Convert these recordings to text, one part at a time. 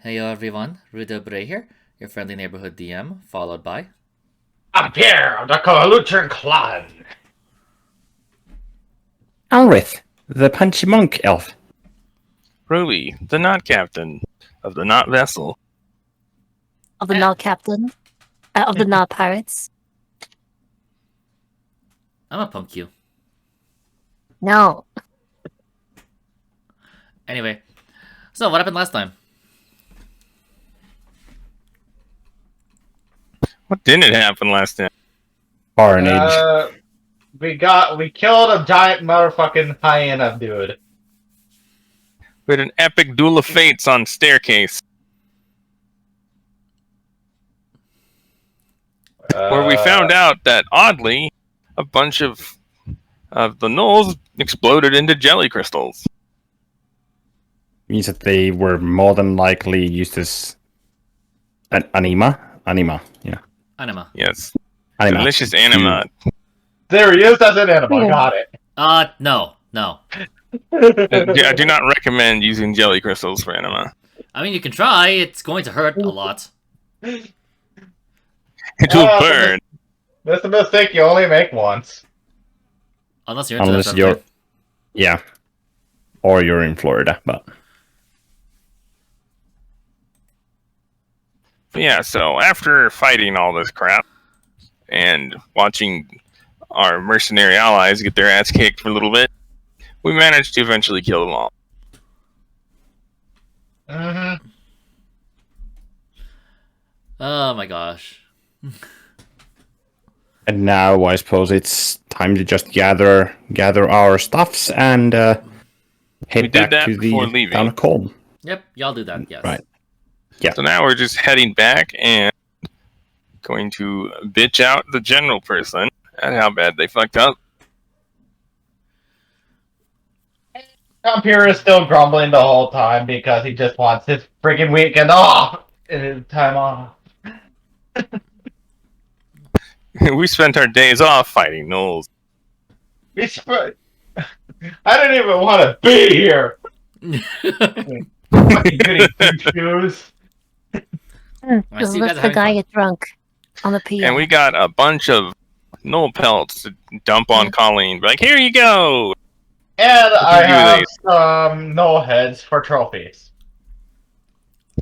Hey everyone, Ruda Bray here, your friendly neighborhood DM, followed by... I'm Pierre of the Coalition Clan. Alrith, the punchy monk elf. Roly, the knot captain of the knot vessel. Of the Nile Captain? Of the Nile Pirates? I'm a punk you. No. Anyway, so what happened last time? What didn't happen last time? Carnage. We killed a giant motherfucking hyena dude. We had an epic duel of fates on staircase, where we found out that oddly, a bunch of the gnolls exploded into jelly crystals. Means that they were more than likely used as an anima. Anima, yeah. Anima. Yes, Anima. delicious anima. There he is as an animal. Got it. No. I do not recommend using jelly crystals for anima. I mean, you can try, it's going to hurt a lot. It will burn. That's a mistake you only make once. Unless you're into Unless that sort you're... of thing. Yeah. Or you're in Florida, but... But yeah, so after fighting all this crap and watching our mercenary allies get their ass kicked for a little bit, we managed to eventually kill them all. Mm-hmm. Oh my gosh. And now I suppose it's time to just gather our stuffs and We head did back that to before the leaving. town of Colm. Yep, y'all do that, yes. Right. Yeah. So now we're just heading back and going to bitch out the general person at how bad they fucked up. Vampire is still grumbling the whole time because he just wants his freaking weekend off and his time off. We spent our days off fighting gnolls. I didn't even want to be here. Fucking goody two-shoes. I Just see you guys let are the having guy fun. get drunk on the pier. And we got a bunch of gnoll pelts to dump on Colleen. Like, here you go! And I do have these? some null heads for trophies.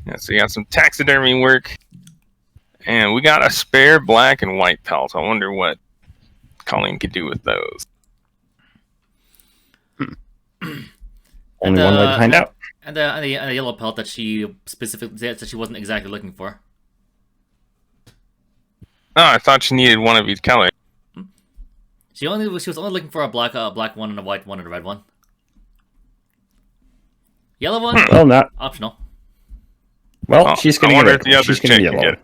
Yeah, so you got some taxidermy work. And we got a spare black and white pelt. I wonder what Colleen could do with those. Only one way to find out. And the yellow pelt that she specifically said that she wasn't exactly looking for. Oh, I thought she needed one of each color. She was only looking for a black one and a white one and a red one. Yellow one, Well, not. optional. Well, Oh, she's I gonna wonder get if the red. other She's gonna chick be can yellow.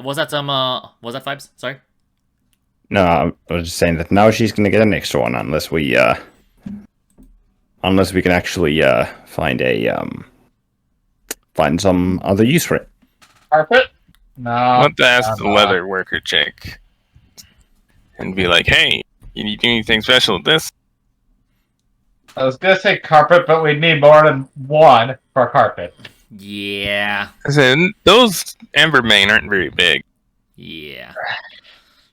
Was that vibes? Sorry. No, I was just saying that now she's gonna get an extra one unless we can actually find some other use for it. Carpet? No. I'll have to ask I'm the not. leather worker chick. And be like, hey, you need to do anything special with this? I was gonna say carpet, but we'd need more than one for carpet. Yeah. I said, those Embermane aren't very big. Yeah.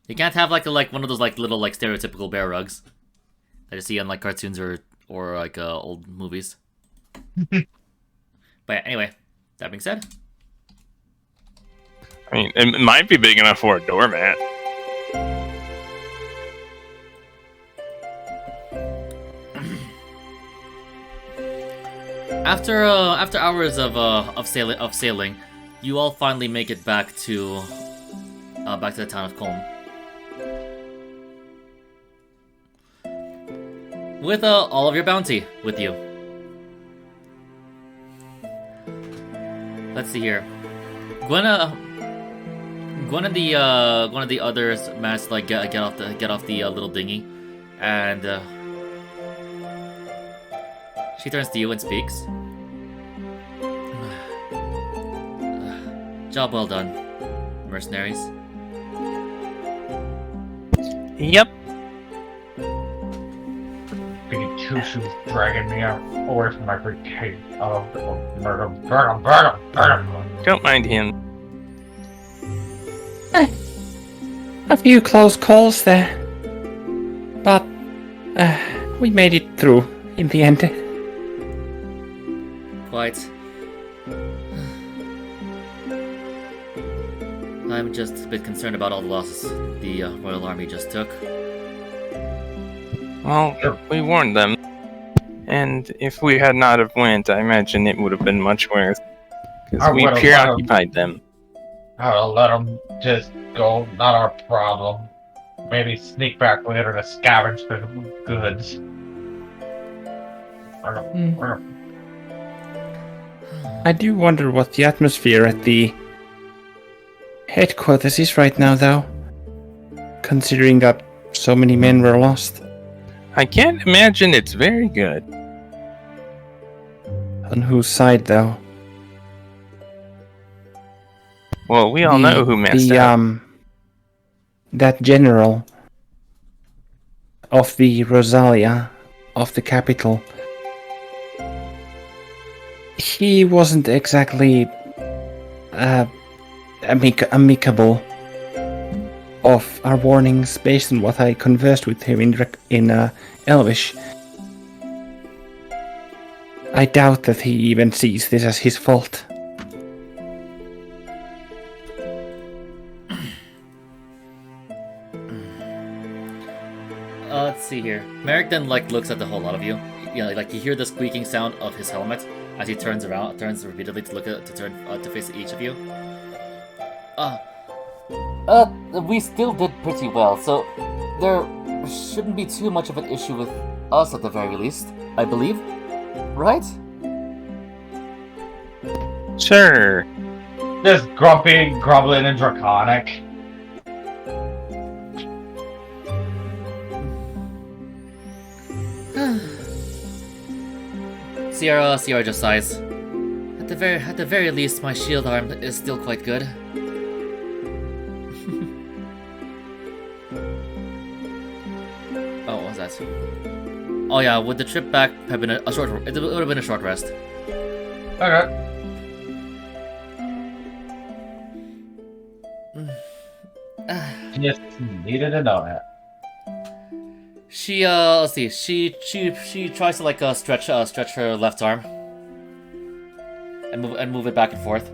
You can't have like one of those little stereotypical bear rugs that you see on cartoons or old movies. But anyway, that being said, I mean, it might be big enough for a doormat. after hours of sailing, you all finally make it back to the town of Colm. With all of your bounty with you. Let's see here. Gwen and the others managed to get off the little dinghy, and she turns to you and speaks. Job well done, mercenaries. Yep. Freaking two shoes dragging me out away from my brigade of murder. Don't mind him. A few close calls there, but we made it through in the end. Quite. I'm just a bit concerned about all the losses the Royal Army just took. Well, we warned them. And if we had not have went, I imagine it would have been much worse. Because we would've preoccupied them. I'll let them just go, not our problem. Maybe sneak back later to scavenge the goods. I do wonder what the atmosphere at the headquarters is right now, though. Considering that so many men were lost. I can't imagine it's very good. On whose side, though? Well, we all know who messed up. That general of the Rosalia, of the capital, he wasn't exactly amicable of our warnings based on what I conversed with him in Elvish. I doubt that he even sees this as his fault. Let's see here. Merrick then looks at the whole lot of you. You know, you hear the squeaking sound of his helmet as he turns repeatedly to face each of you. We still did pretty well, so there shouldn't be too much of an issue with us at the very least, I believe. Right? Sure. Just grumpy, grumbling, and draconic. Sierra just sighs. At the very least, my shield arm is still quite good. Oh, what was that? Oh yeah, would the trip back have been a short? It would have been a short rest. Okay. Just needed to know that. She let's see. She tries to stretch her left arm and move it back and forth.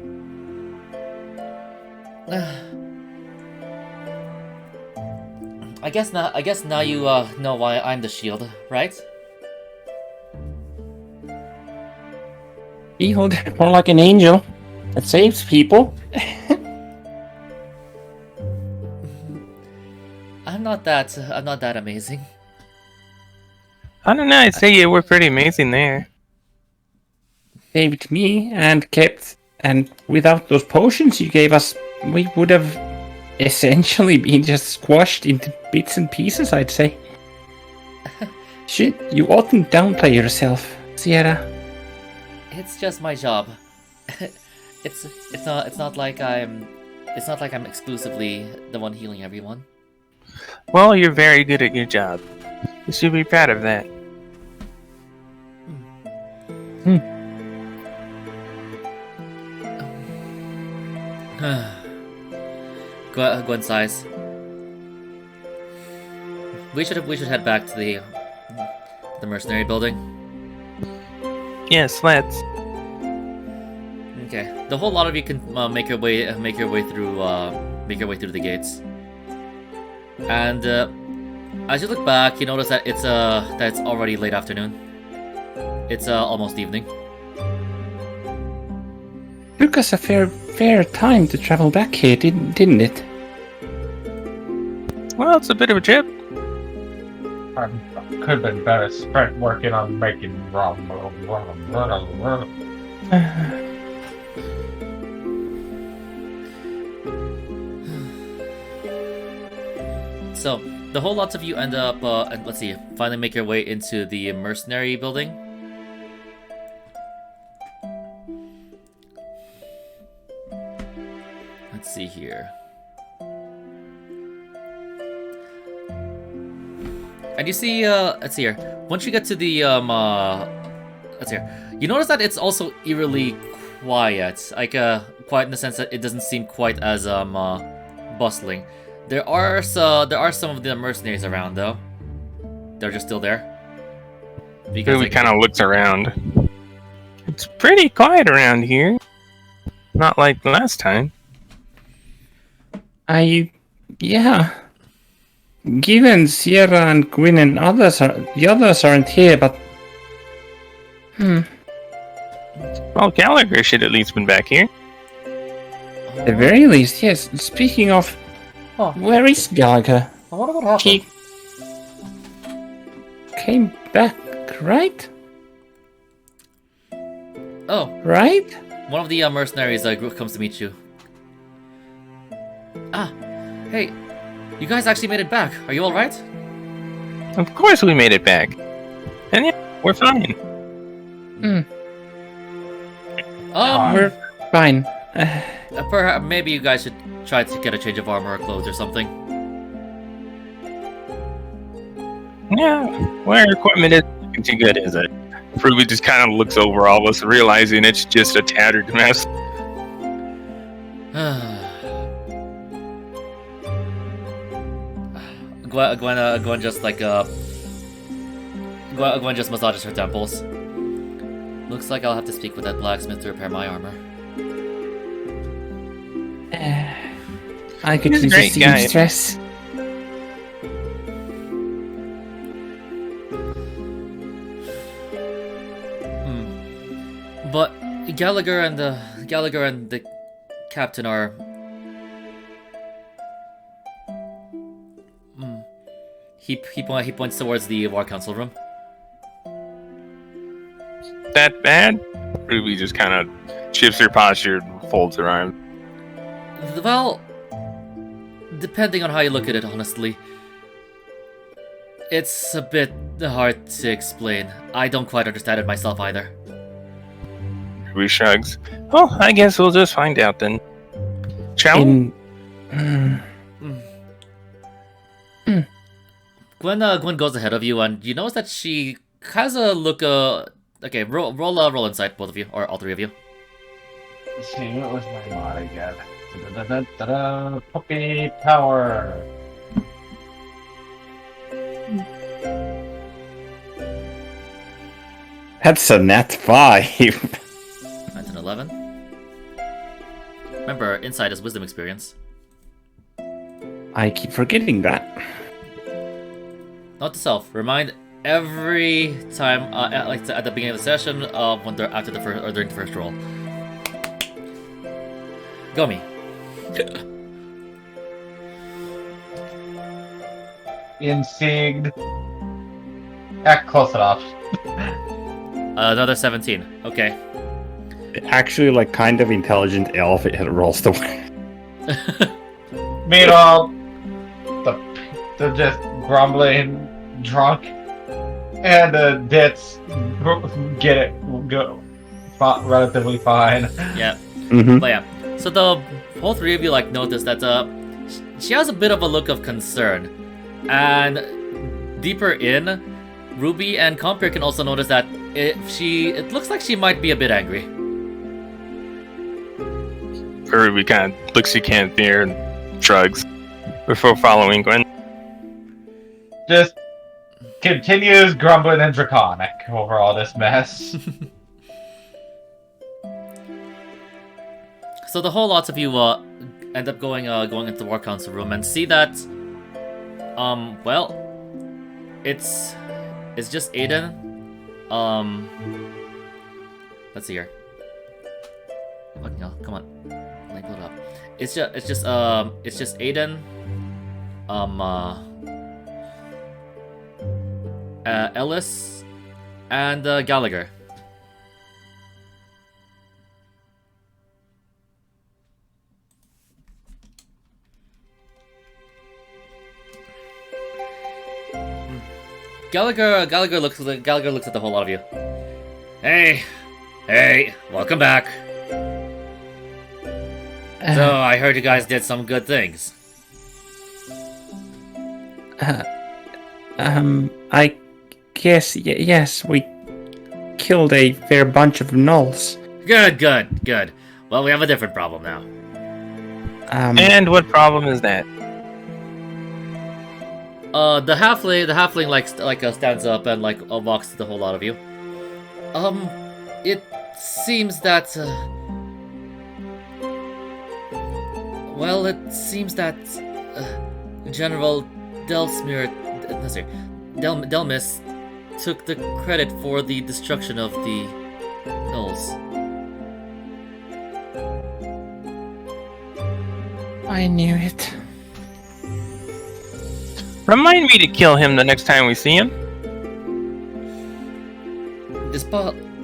I guess now you know why I'm the shield, right? Shield, more like an angel that saves people. I'm not that amazing. I don't know, I'd say you were pretty amazing there. Saved me and kept, and without those potions you gave us, we would have essentially been just squashed into bits and pieces, I'd say. Shit, you oughtn't downplay yourself, Sierra. It's just my job. it's not like I'm exclusively the one healing everyone. Well, you're very good at your job. You should be proud of that. Gwen sighs. We should head back to the mercenary building. Yes, let's. Okay. The whole lot of you can make your way through the gates. And as you look back, you notice that it's already late afternoon. It's almost evening. Took us a fair time to travel back here, didn't it? Well, it's a bit of a trip. I could have been better spent working on making rum. So the whole lots of you end up, and let's see, finally make your way into the mercenary building. Let's see here. And you see, let's see here. Once you get to the, let's see here. You notice that it's also eerily quiet. Like, quiet in the sense that it doesn't seem quite as, bustling. There are some of the mercenaries around, though. They're just still there. Because Ruby kind of looks around. It's pretty quiet around here. Not like last time. Yeah. Given Sierra and Gwyn and the others aren't here, but Well, Gallagher should at least been back here. at the very least, yes. Speaking of, where is Gallagher? I wonder what happened. He came back, right? Oh, Right? one of the mercenaries group comes to meet you. Ah, hey, you guys actually made it back. Are you all right? Of course we made it back. And yeah, we're fine. We're fine. Perhaps maybe you guys should try to get a change of armor or clothes or something. Yeah, well, our equipment isn't too good, is it? Ruby just kind of looks over all of us, realizing it's just a tattered mess. Gwen just like Gwen just massages her temples. Looks like I'll have to speak with that blacksmith to repair my armor. I could He's a use a great guy. seamstress. But Gallagher and the captain are. He points towards the war council room. That bad? Ruby just kind of shifts her posture and folds her arms. Well, depending on how you look at it, honestly, it's a bit hard to explain. I don't quite understand it myself either. Ruby shrugs. Well, I guess we'll just find out then. Shall we? Gwen goes ahead of you, and you notice that she has a look. Okay, roll insight, both of you, or all three of you. Let's see, what was my mod again? Da-da-da-da-da, puppy power. That's a nat 5. 9 and 11. Remember, insight is wisdom experience. I keep forgetting that. Note to self: remind every time, at the beginning of the session, when they're after the first or during the first roll. Go me. Insigned. Close enough. Another 17. Okay. Actually, like, kind of intelligent elf, it rolls the way. Meanwhile, they're just grumbling, drunk, and the dits get it go relatively fine. Yeah. Mm-hmm. But yeah. So the whole three of you like notice that she has a bit of a look of concern, and deeper in, Ruby and Compier can also notice that it looks like she might be a bit angry. Ruby kind of looks at Canthir and shrugs before following Gwen. Just continues grumbling and draconic over all this mess. So the whole lot of you end up going into the war council room and see that well, it's just Aiden. Let's see here. Fucking hell, come on. Let me pull it up. It's just Aiden, Ellis, and Gallagher. Gallagher looks at the whole lot of you. Hey, welcome back. So I heard you guys did some good things. I guess, yes, we killed a fair bunch of gnolls. Good. Well, we have a different problem now. And what problem is that? The halfling stands up and walks to the whole lot of you. It seems that General Delmis took the credit for the destruction of the gnolls. I knew it. Remind me to kill him the next time we see him.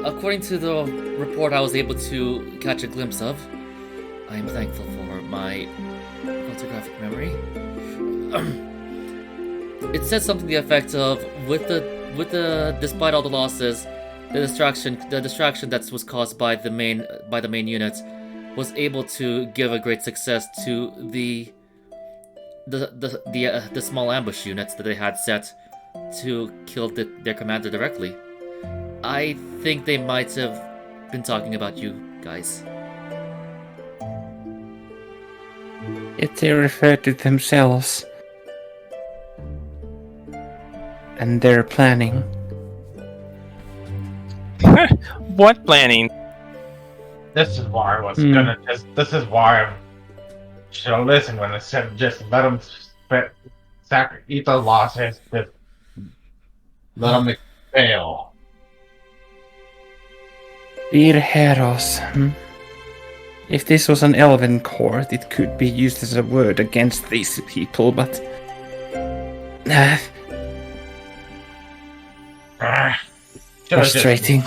According to the report I was able to catch a glimpse of, I am thankful for my photographic memory. It said something to the effect of, despite all the losses, the distraction that was caused by the main unit was able to give a great success to the small ambush units that they had set to kill their commander directly. I think they might have been talking about you guys. Yet they refer to themselves. And they're planning. What planning? This is why I was gonna just. This is why I should have listened when I said just let them eat the losses. Just let them fail. Dear heroes, if this was an elven court, it could be used as a word against these people, but... frustrating.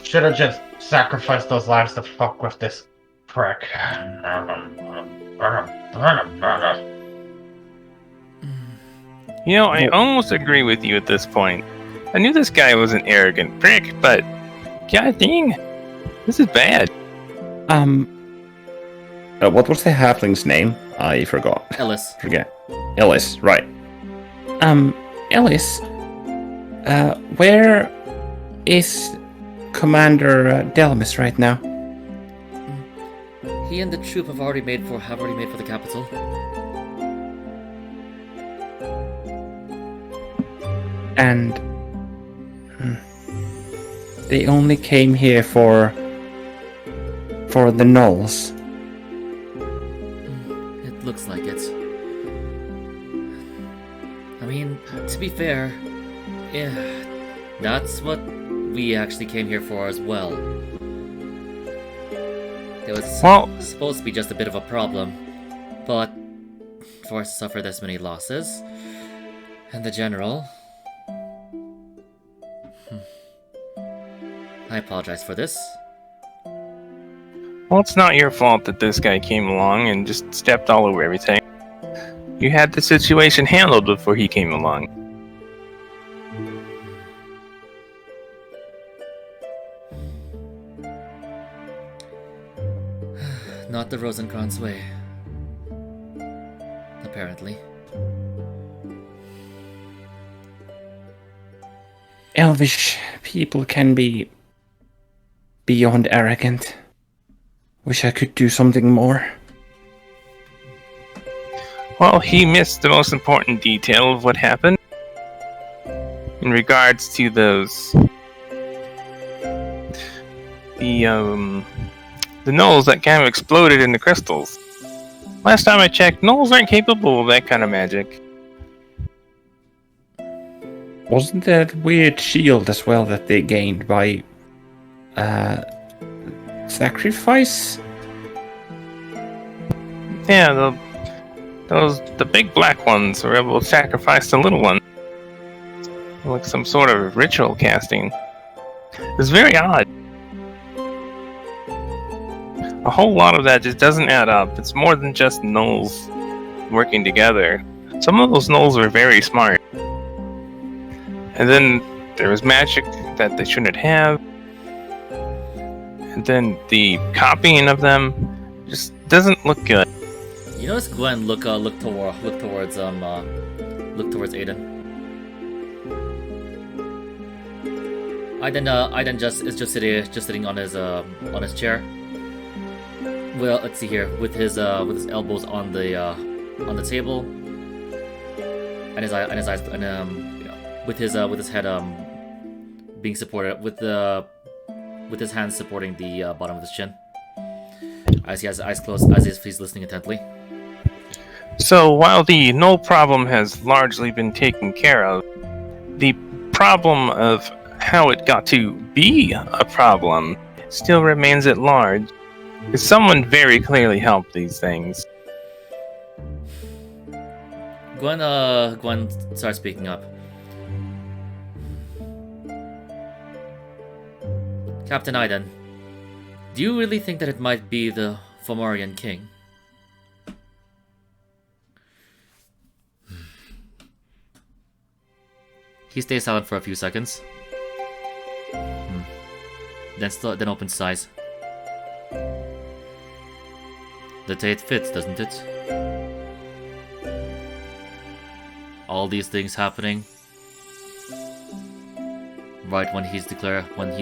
Should have just sacrificed those lives to fuck with this prick. You know, I almost agree with you at this point. I knew this guy was an arrogant prick, but... God dang, this is bad. What was the halfling's name? I forgot. Ellis. Ellis, right. Ellis, where is Commander Delmis right now? He and the troop have already made for the capital. And they only came here for the gnolls. It looks like it. I mean, to be fair, yeah, that's what we actually came here for as well. It was supposed to be just a bit of a problem, but for us to suffer this many losses, and the general... I apologize for this. Well, it's not your fault that this guy came along and just stepped all over everything. You had the situation handled before he came along. Not the Rosencrantz way. Apparently. Elvish people can be beyond arrogant. Wish I could do something more. Well, he missed the most important detail of what happened. In regards to those... The gnolls that kind of exploded in the crystals. Last time I checked, gnolls aren't capable of that kind of magic. Wasn't that weird shield as well that they gained by sacrifice? Yeah, the big black ones were able to sacrifice the little one. Like some sort of ritual casting. It was very odd. A whole lot of that just doesn't add up. It's more than just gnolls working together. Some of those gnolls were very smart. And then there was magic that they shouldn't have. And then the copying of them just doesn't look good. You notice Gwen look towards Aiden. Aiden is just sitting on his chair. Well, let's see here, with his elbows on the table, and his eyes with his head being supported with his hands supporting the bottom of his chin, as he has his eyes closed, as if he's listening intently. So while the null problem has largely been taken care of, the problem of how it got to be a problem still remains at large. Because someone very clearly helped these things. Gwen starts speaking up. Captain Aiden, do you really think that it might be the Fomorian king? He stays silent for a few seconds. Then opens his eyes. The date fits, doesn't it? All these things happening right when he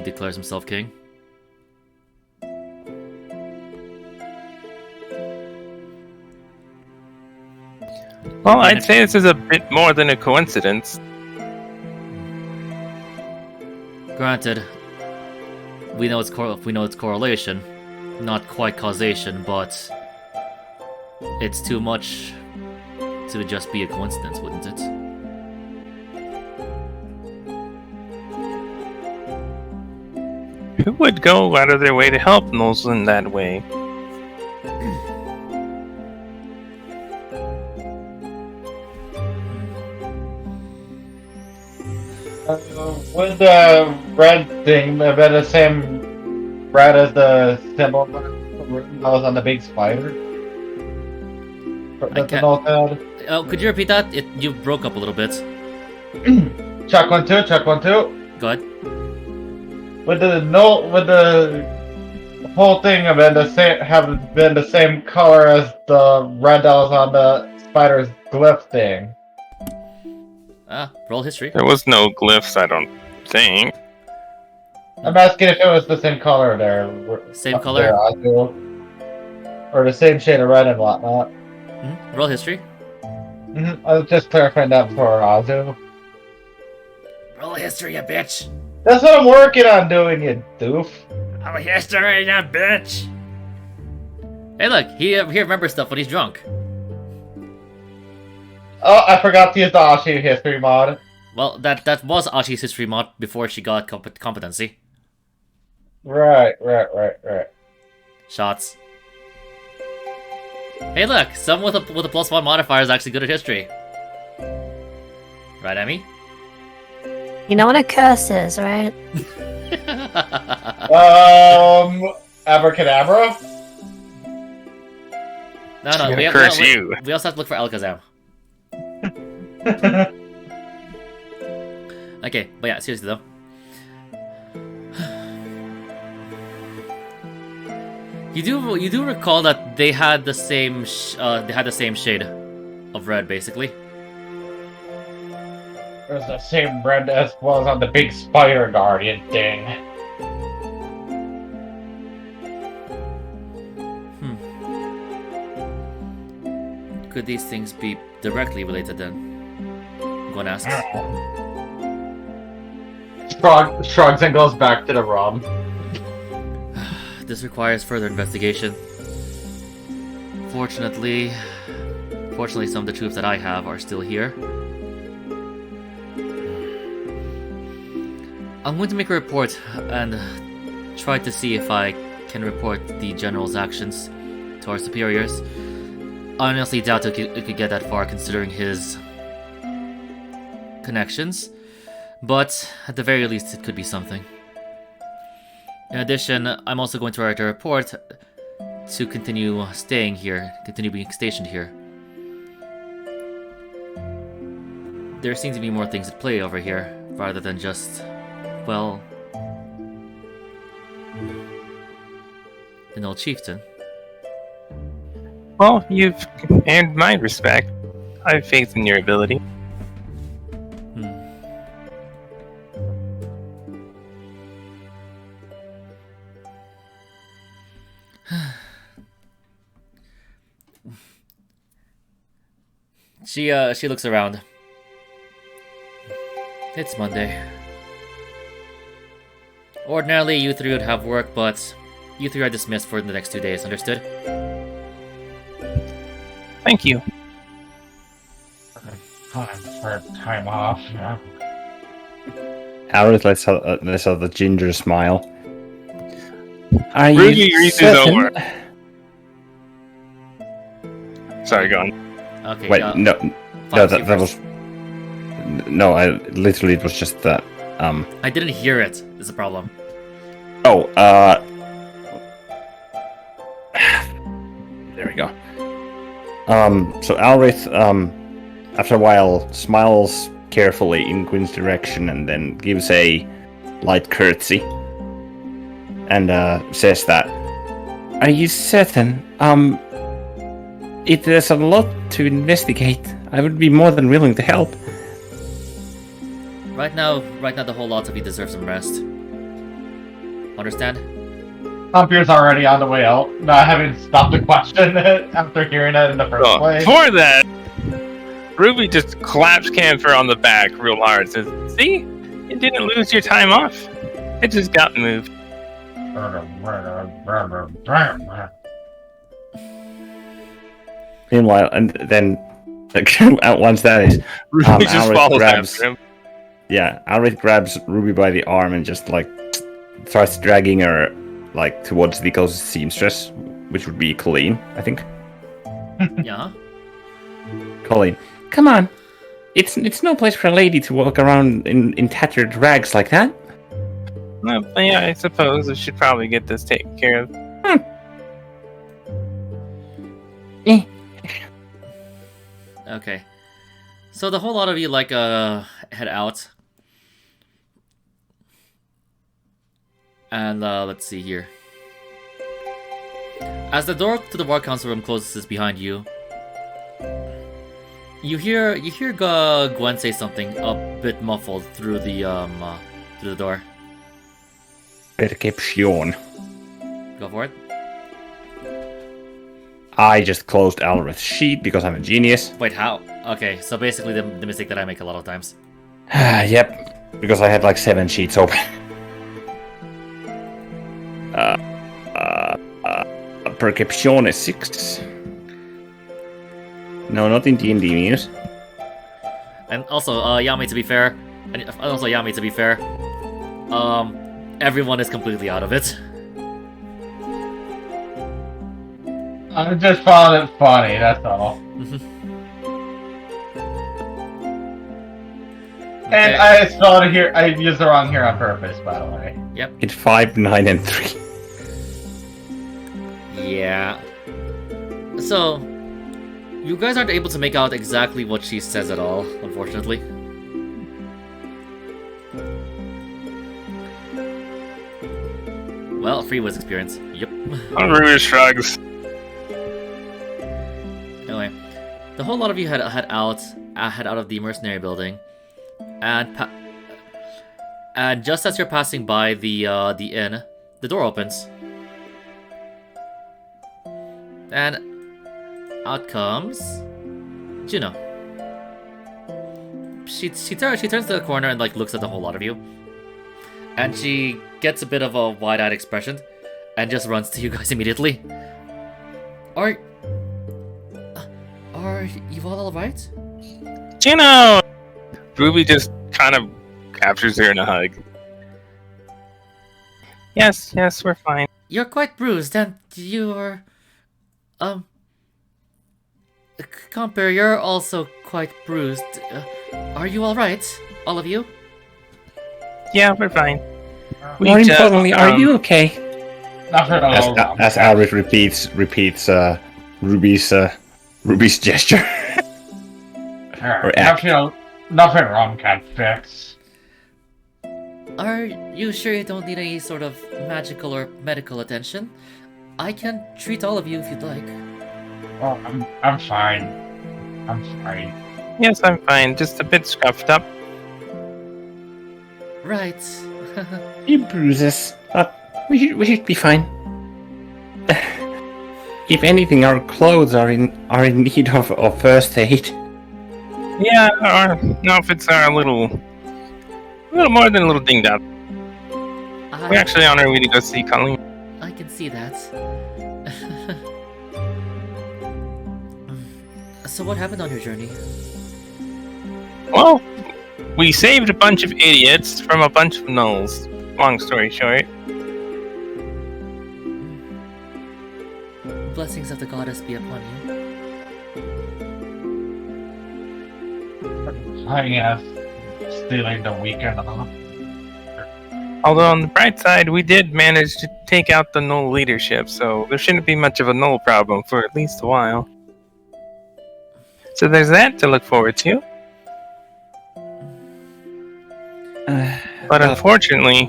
declares himself king. Well, I'd say this is a bit more than a coincidence. Granted, we know it's correlation, not quite causation, but it's too much to just be a coincidence, wouldn't it? Who would go out of their way to help Knowles in that way? Would the red thing have been the same red as the symbol that was on the big spider? That's an old ad. Oh, could you repeat that? You broke up a little bit. Check 1 2. Check 1 2. Go ahead. Would the whole thing have been the same color as the red that was on the spider's glyph thing? Roll history. There was no glyphs, I don't think. I'm asking if it was the same color there. Same color? Or the same shade of red and whatnot. Roll history. I was just clarifying that for Azu. Roll history, you bitch! That's what I'm working on doing, you doof. Roll history, you bitch! Hey look, he remembers stuff when he's drunk. Oh, I forgot to use the Ashi history mod. Well, that was Ashi's history mod before she got competency. Right. Shots. Hey look, someone with a +1 modifier is actually good at history. Right, Emmy? You know what a curse is, right? Abracadabra? No, we curse you. We also have to look for Alakazam. Okay, but yeah, seriously though. You do recall that they had the same shade of red, basically. It was the same red as well as on the big spider guardian thing. Could these things be directly related then? Gwen asks. Shrugs and goes back to the rum. This requires further investigation. Fortunately, some of the troops that I have are still here. I'm going to make a report and try to see if I can report the General's actions to our superiors. I honestly doubt it could get that far considering his connections, but at the very least it could be something. In addition, I'm also going to write a report to continue staying here, continue being stationed here. There seem to be more things at play over here, rather than just, well, an old chieftain. Well, you've earned my respect. I have faith in your ability. She looks around. It's Monday. Ordinarily, you three would have work, but you three are dismissed for the next 2 days. Understood? Thank you. Time for time off. Yeah. Alric lets out the ginger smile. Are Ruby you reaches certain? over. Sorry, go on. Okay. Wait, no, Fox, that you was first. no. I literally it was just that. I didn't hear it. Is the problem? Oh, there we go. So Alrith, after a while, smiles carefully in Quinn's direction and then gives a light curtsy and says that, "Are you certain? There's a lot to investigate. I would be more than willing to help." Right now, the whole lot of you deserve some rest. Understand? Humpier's already on the way out, not having stopped to question it after hearing it in the first place. Before that, Ruby just claps Camphor on the back real hard. Says, "See, you didn't lose your time off. It just got moved." Meanwhile, and then once that is, Ruby just Alrith follows grabs- after him. yeah, Alrith grabs Ruby by the arm and just like starts dragging her like towards the closest seamstress, which would be Colleen, I think. Yeah. Colleen, come on. It's no place for a lady to walk around in tattered rags like that. No, but yeah, I suppose I should probably get this taken care of. Okay. So the whole lot of you head out. And let's see here. As the door to the War Council room closes behind you, you hear Gwen say something a bit muffled through the door. Perception. Go for it. I just closed Alrith's sheet because I'm a genius. Wait, how? Okay, so basically the mistake that I make a lot of times. Yep, because I had like 7 sheets open. Perception is 6. No, not in D&D news. And also, Yami, to be fair, everyone is completely out of it. I just found it funny, that's all. And I spelled it here. I used the wrong here on purpose, by the way. Yep. It's 5, 9, and 3. Yeah. So, you guys aren't able to make out exactly what she says at all, unfortunately. Well, free Wiz experience. Yep. Ruby shrugs. Anyway, the whole lot of you head out of the Mercenary building, and just as you're passing by the inn, the door opens, and out comes Juno. She turns to the corner and like looks at the whole lot of you, and she gets a bit of a wide-eyed expression, and just runs to you guys immediately. Are you all alright? Juno! Ruby just kind of captures her in a hug. Yes, we're fine. You're quite bruised, and you're... Compare, you're also quite bruised. Are you alright? All of you? Yeah, we're fine. More importantly, are you okay? Nothing at all. As Alrith repeats Ruby's gesture. Or act. Nothing wrong can fix. Are you sure you don't need any sort of magical or medical attention? I can treat all of you if you'd like. Oh, I'm fine. I'm fine. Yes, I'm fine. Just a bit scuffed up. Right. He bruises, but we should be fine. If anything, our clothes are in need of first aid. Yeah, our outfits are a little more than a little dinged up. We're actually on our way to go see Colleen. I can see that. So what happened on your journey? Well, we saved a bunch of idiots from a bunch of gnolls. Long story short. Blessings of the goddess be upon you. I guess stealing the weekend off. Although on the bright side, we did manage to take out the gnoll leadership, so there shouldn't be much of a gnoll problem for at least a while. So there's that to look forward to. But unfortunately,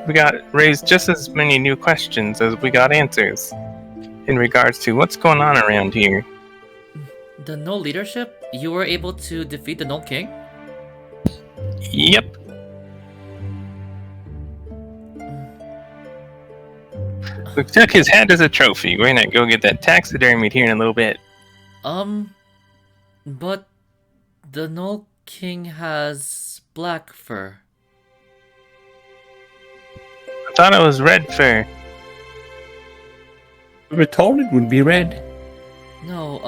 we got raised just as many new questions as we got answers in regards to what's going on around here. The Gnoll leadership? You were able to defeat the Gnoll King? Yep. We took his head as a trophy. We're gonna go get that taxidermied here in a little bit. But the Gnoll King has black fur. I thought it was red fur. We were told it would be red. No,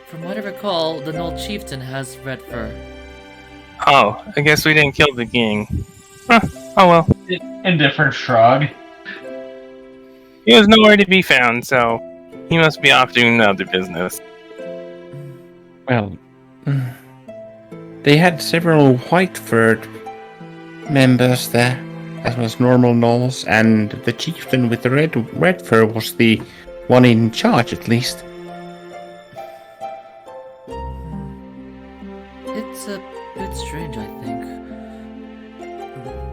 from what I recall, the Gnoll Chieftain has red fur. Oh, I guess we didn't kill the king. Huh. Oh well. Indifferent shrug. He was nowhere to be found, so he must be off doing other business. Well, they had several white-furred members there, as was normal gnolls, and the chieftain with the red fur was the one in charge, at least. It's a bit strange, I think.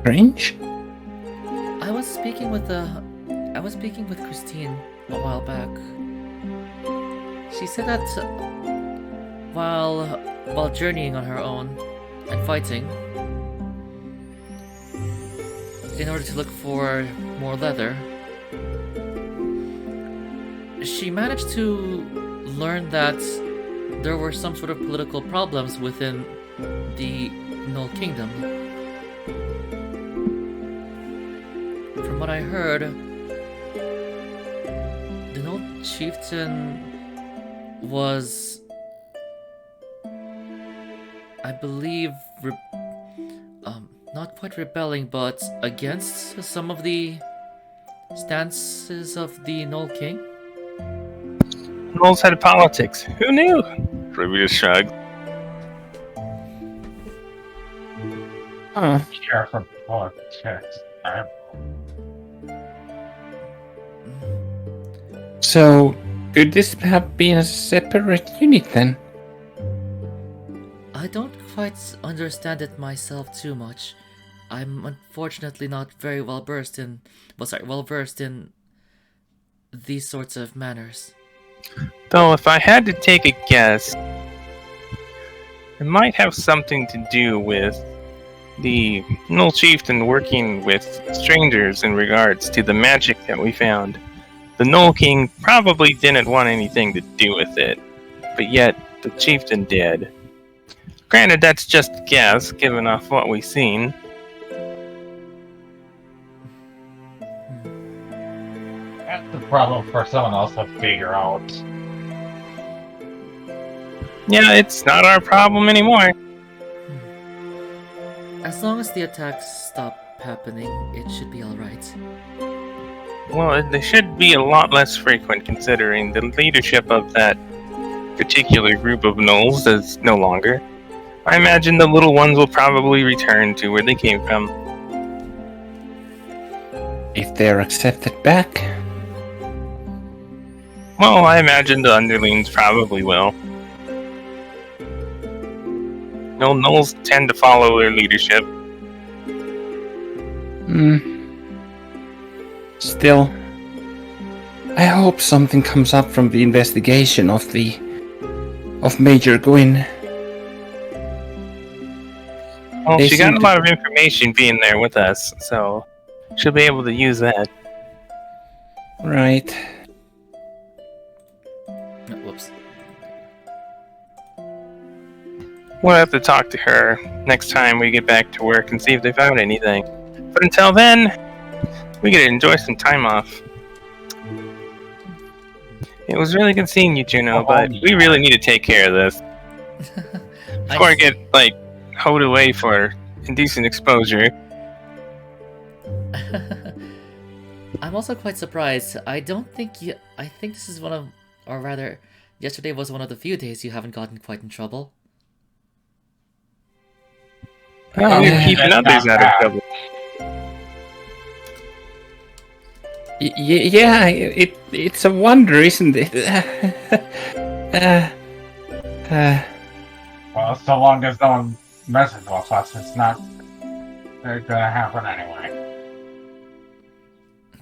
Strange? I was speaking with Christine a while back. She said that while journeying on her own and fighting, in order to look for more leather, she managed to learn that there were some sort of political problems within the Gnoll Kingdom. From what I heard, the Gnoll Chieftain was, I believe, not quite rebelling, but against some of the stances of the Gnoll King. Gnolls had politics. Who knew? Ruby just shrugged. Care for politics. So, could this have been a separate unit then? I don't quite understand it myself too much. I'm unfortunately not very well versed in these sorts of manners. Though, if I had to take a guess, it might have something to do with the Gnoll Chieftain working with strangers in regards to the magic that we found. The Gnoll King probably didn't want anything to do with it, but yet the Chieftain did. Granted, that's just a guess, given off what we've seen. That's the problem for someone else to figure out. Yeah, it's not our problem anymore. As long as the attacks stop happening, it should be alright. Well, they should be a lot less frequent considering the leadership of that particular group of gnolls is no longer. I imagine the little ones will probably return to where they came from. If they're accepted back. Well, I imagine the underlings probably will. No, gnolls tend to follow their leadership. Still, I hope something comes up from the investigation of Major Gwyn. Well, They she got seem a to- lot of information being there with us, so she'll be able to use that. Right. Whoops. We'll have to talk to her next time we get back to work and see if they found anything. But until then, we get to enjoy some time off. It was really good seeing you, Juno, but we really need to take care of this before I get, like, hoed away for indecent exposure. I'm also quite surprised. I think this is one of, or rather, yesterday was one of the few days you haven't gotten quite in trouble. Oh, you're keeping others out of trouble. Yeah, it's a wonder, isn't it? Well, so long as no one messes with us, it's not gonna happen anyway.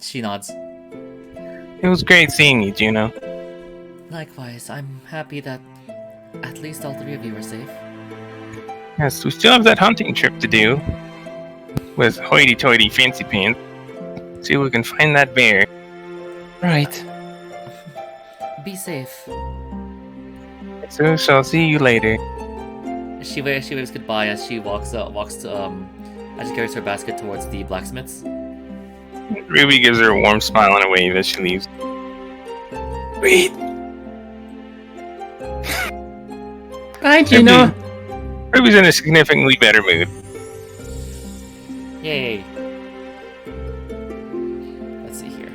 She nods. It was great seeing you, Juno. Likewise, I'm happy that at least all three of you are safe. Yes, we still have that hunting trip to do with hoity-toity fancy pants. See if we can find that bear. Right. Be safe. So shall see you later. She waves goodbye as she as she carries her basket towards the blacksmiths. Ruby gives her a warm smile and a wave as she leaves. Wait! Right, Juno. Ruby's in a significantly better mood. Yay! Let's see here.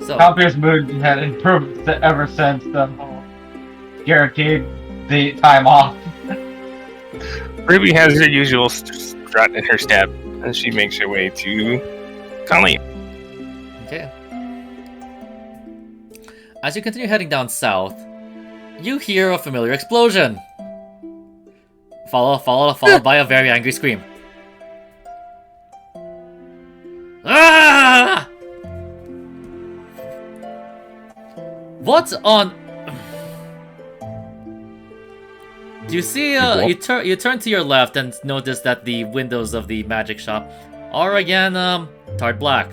So, Calpier's mood had improved ever since the whole guaranteed the time off. Ruby has her usual strut in her step as she makes her way to Colleen. okay. As you continue heading down south, you hear a familiar explosion. Followed by a very angry scream. Ah! What on? Do you see? You turn to your left and notice that the windows of the magic shop are again tarred black.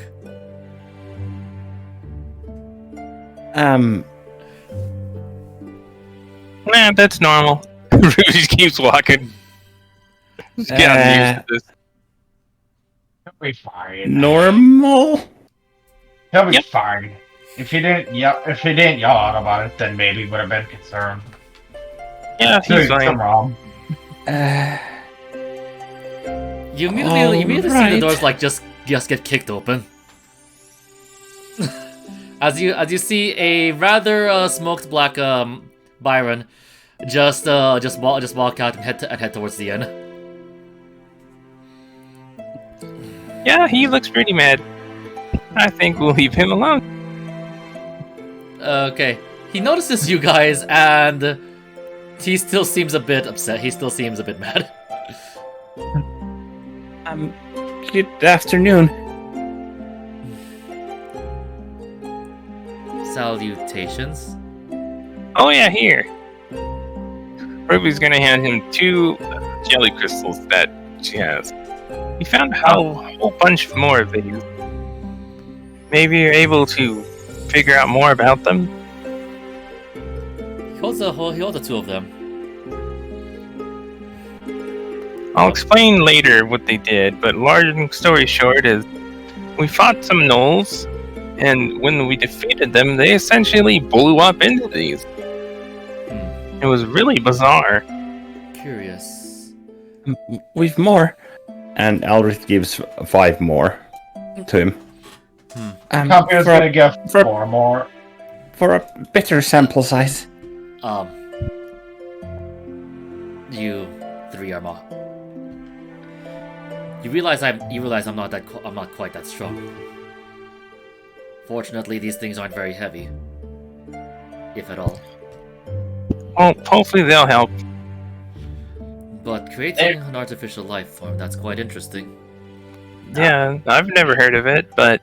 Nah, that's normal. Ruby just keeps walking. Just getting used to this. He'll be fine. Normal? He'll be Yep. fine. If he didn't yell out about it, then maybe he would have been concerned. Yeah, he's Doing some fine. wrong. You immediately see the Alright. doors like just get kicked open. as you see a rather smoked black Byron just walk out and head towards the inn. Yeah, he looks pretty mad. I think we'll leave him alone. Okay, he notices you guys and he still seems a bit upset. He still seems a bit mad. Good afternoon. Salutations. Oh yeah, here. Ruby's gonna hand him 2 jelly crystals that she has. We found a whole bunch more of these. Maybe you're able to figure out more about them? He holds the 2 of them. I'll explain later what they did, but long story short is we fought some gnolls, and when we defeated them, they essentially blew up into these. It was really bizarre. Curious. We've more. And Aldrich gives 5 more to him. Calpier's For a- gonna give for- 4 more. For a better sample size. You 3 are more. You realize I'm not quite that strong. Fortunately, these things aren't very heavy, if at all. Well, hopefully they'll help. But creating an artificial life form, that's quite interesting. Yeah, I've never heard of it, but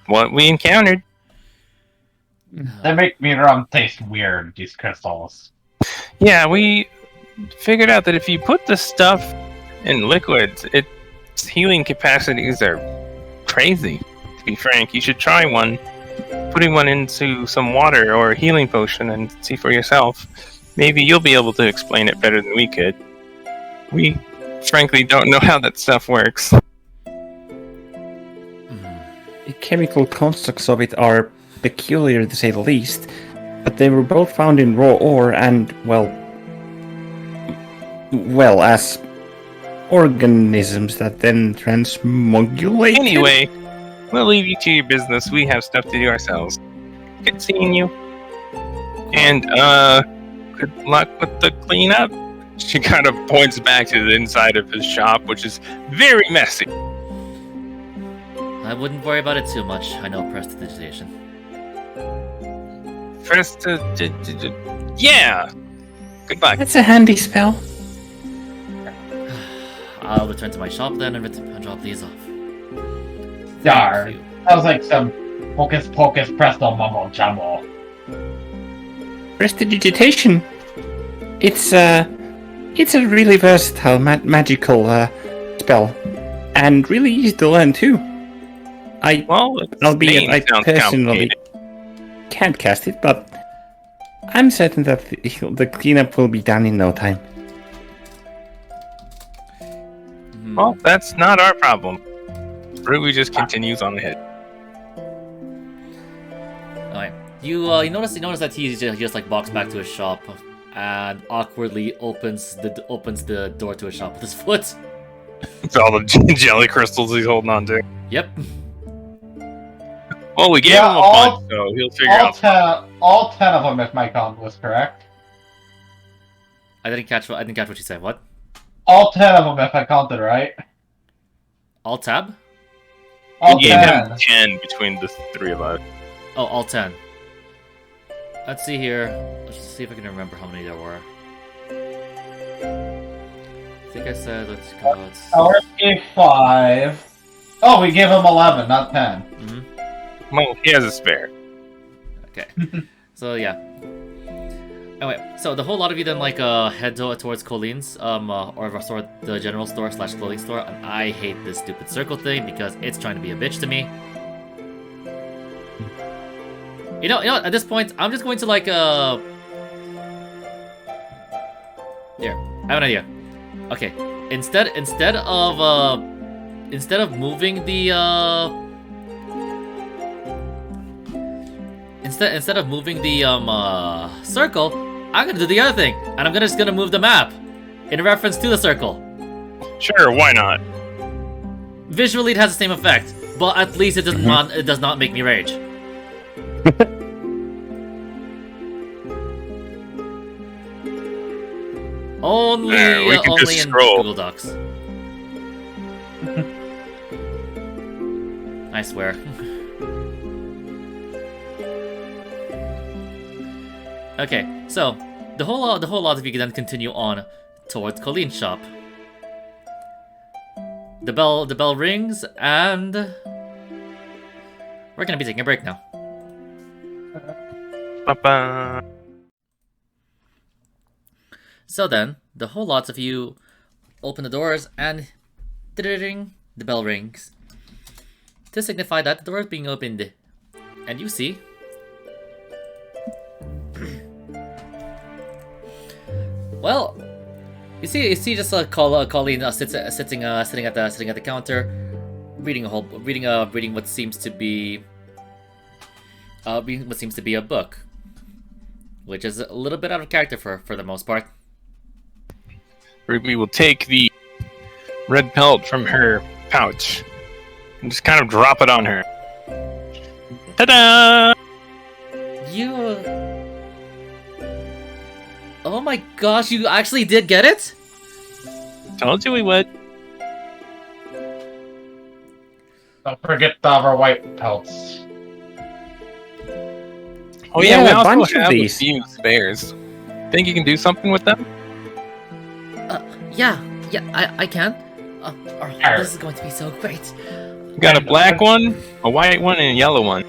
what we encountered. They make mineral taste weird, these crystals. Yeah, we figured out that if you put the stuff in liquids, its healing capacities are crazy. To be frank, you should try one. Putting one into some water or a healing potion and see for yourself. Maybe you'll be able to explain it better than we could. We, frankly, don't know how that stuff works. The chemical constructs of it are peculiar to say the least, but they were both found in raw ore and, well, as organisms that then transmogulated. Anyway, we'll leave you to your business. We have stuff to do ourselves. Good seeing you. And, good luck with the cleanup. She kind of points back to the inside of his shop, which is very messy. I wouldn't worry about it too much. I know prestidigitation. First, yeah. Good luck. That's a handy spell. I'll return to my shop then and drop these off. Darn. That was like some hocus pocus presto mumbo jumbo. Prestidigitation. It's a really versatile magical spell, and really easy to learn too. Albeit I personally can't cast it, but I'm certain that the cleanup will be done in no time. Well, that's not our problem. Ruby just continues on ahead. Alright. You notice that he just like walks back to his shop and awkwardly opens the door to his shop with his foot. It's all the jelly crystals he's holding on to. Yep. Well, we gave him a bunch, so he'll figure out. All 10 of them, if my count was correct. I didn't catch what you said. What? All 10 of them, if I counted right. All tab? All We gave 10. him 10 between the three of us. Oh, all 10. Let's see here. Let's see if I can remember how many there were. I think I said, let's go. Ours gave 5. Oh, we gave him 11, not 10. Mm-hmm. Well, he has a spare. Okay. So, yeah. Anyway, so the whole lot of you then, like, head towards Colleen's, or the general store / clothing store, and I hate this stupid circle thing because it's trying to be a bitch to me. You know, at this point, I'm just going to, like, Here, I have an idea. Okay, instead of moving the, Instead of moving the circle, I'm gonna do the other thing, and I'm just gonna move the map in reference to the circle. Sure, why not? Visually, it has the same effect, but at least it does not make me rage. Only we can just in scroll. Google Docs. I swear. Okay, so the whole lot of you can then continue on towards Colleen's shop. The bell rings, and we're gonna be taking a break now. Ba-ba. So then, the whole lots of you open the doors, and the bell rings to signify that the door is being opened, and you see. Well, you see just Colleen sitting at the counter, reading what seems to be a book, which is a little bit out of character for the most part. Ruby will take the red pelt from her pouch and just kind of drop it on her. Ta-da! You... Oh my gosh, you actually did get it? Told you we would. Don't forget our white pelts. Oh Yeah, yeah, we a also bunch of have a these. few spares. Think you can do something with them? Yeah, I can. This is going to be so great. We got a black one, a white one, and a yellow one.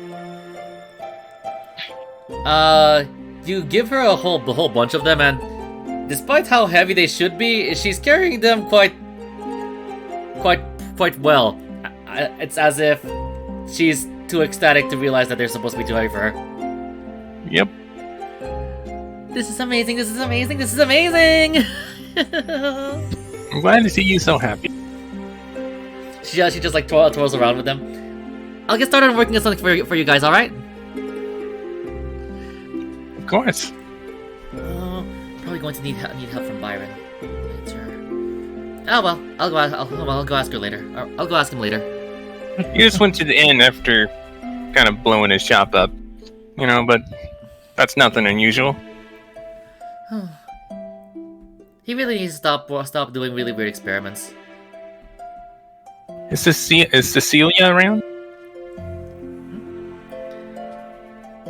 You give her a whole bunch of them, and despite how heavy they should be, she's carrying them quite well. It's as if she's too ecstatic to realize that they're supposed to be too heavy for her. Yep. This is amazing, this is amazing, this is amazing! I'm glad to see you so happy. She just like twirls around with them. I'll get started working on something for you guys, alright? Of course. Probably going to need help from Byron later. Oh well, I'll go ask her later. I'll go ask him later. He just went to the inn after kind of blowing his shop up. You know, but that's nothing unusual. He really needs to stop doing really weird experiments. Is Cecilia around?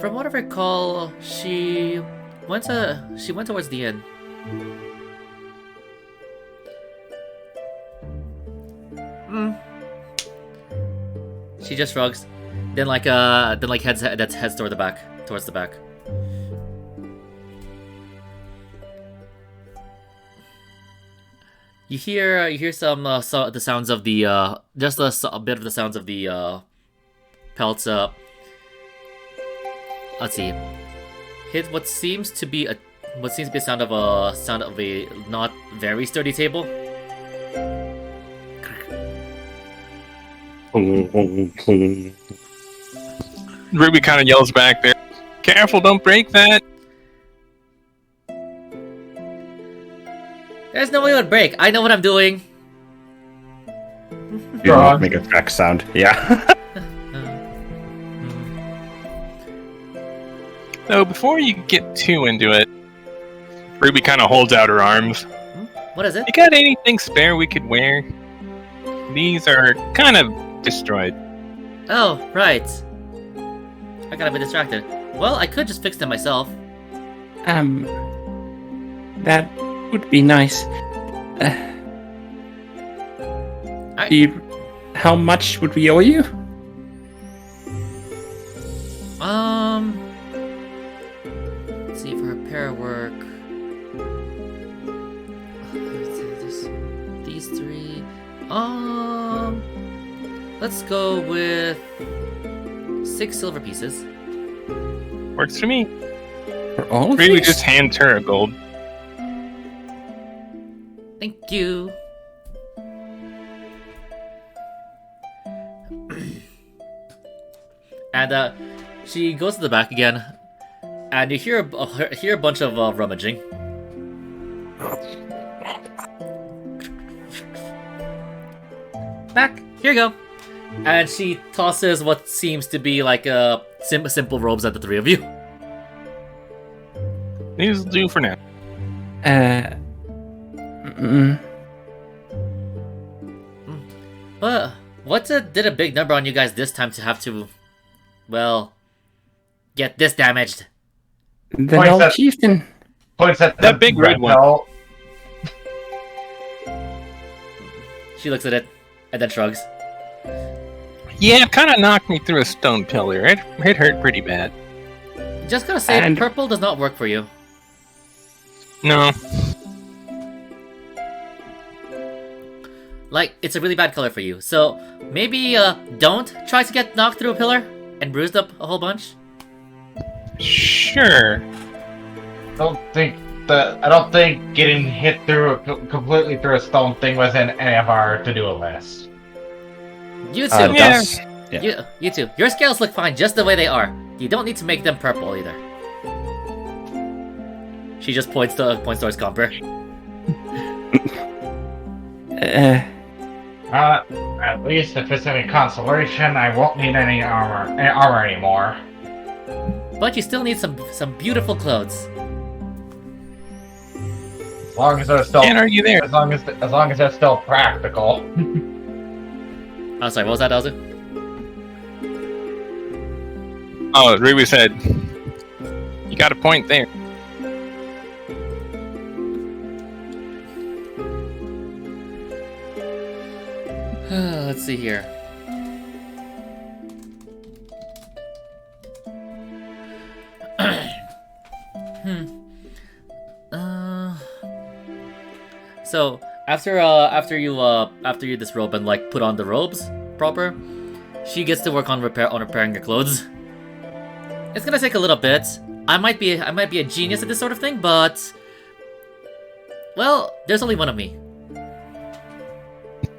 From what I recall, she went towards the inn. She just shrugs, then heads toward towards the back. You hear some the sounds of the just a bit of the sounds of the pelts. Let's see. Hit what seems to be a sound of a not very sturdy table. Ruby kind of yells back there. Careful, don't break that. There's no way it would break. I know what I'm doing. You don't make a crack sound. Yeah. So before you get too into it, Ruby kind of holds out her arms. What is it? You got anything spare we could wear? These are kind of destroyed. Oh, right. I got a bit distracted. Well, I could just fix them myself. That would be nice. How much would we owe you? Let's see, for repair work. These three. Let's go with 6 silver pieces. Works for me. For all of Ruby these? just hands her a gold. Thank you. And she goes to the back again, and you hear a bunch of rummaging. Back, here you go. And she tosses what seems to be like simple robes at the three of you. These will do for now. But what did a big number on you guys this time to have to, well, get this damaged? The old chieftain. Points at That big red one. belt. She looks at it and then shrugs. Yeah, it kind of knocked me through a stone pillar. It hurt pretty bad. Just gotta say, And- purple does not work for you. No. Like, it's a really bad color for you. So maybe don't try to get knocked through a pillar and bruised up a whole bunch. Sure. I don't think getting hit completely through a stone thing was in any of our to-do list. You too. Yeah. You too. Your scales look fine just the way they are. You don't need to make them purple either. She just points towards Comper. At least if it's any consolation, I won't need any armor anymore. But you still need some beautiful clothes. As long as they're still, Can't argue there. as long as they're still practical. Oh, sorry, what was that, Elzu? Oh, Ruby said, you got a point there. Let's see here. So after you disrobe and like put on the robes proper, she gets to work on repairing your clothes. It's gonna take a little bit, I might be a genius at this sort of thing, but well, there's only one of me.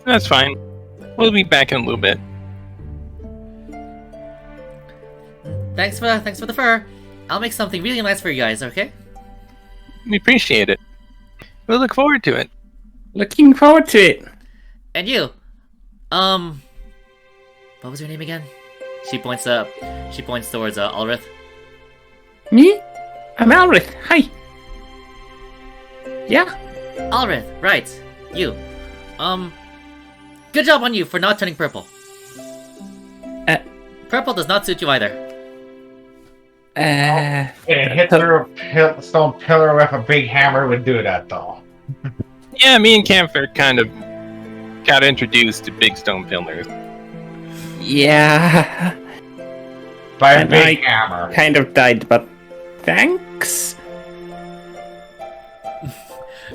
That's fine. We'll be back in a little bit. Thanks for the fur. I'll make something really nice for you guys, okay? We appreciate it. We'll look forward to it. Looking forward to it. And you, what was your name again? She points towards Ulrith. Me? I'm Alrith. Hi. Yeah. Ulrith, right? You. Good job on you for not turning purple. Purple does not suit you either. It hit through a stone pillar with a big hammer would do that, though. Yeah, me and Camphor kind of got introduced to big stone pillars. Yeah. By a And big I hammer. kind of died, but thanks.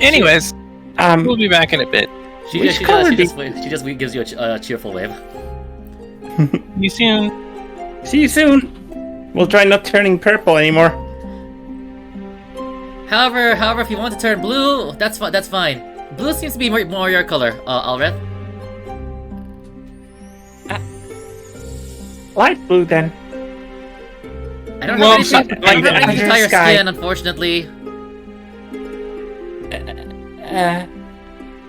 Anyways, we'll be back in a bit. She Which just color gives you a cheerful wave. See you soon. See you soon. We'll try not turning purple anymore. However, if you want to turn blue, that's fine. Blue seems to be more your color, Ulrith. Light blue then. I don't Well, have anything, like I don't the have anything to other tie your sky. skin, unfortunately.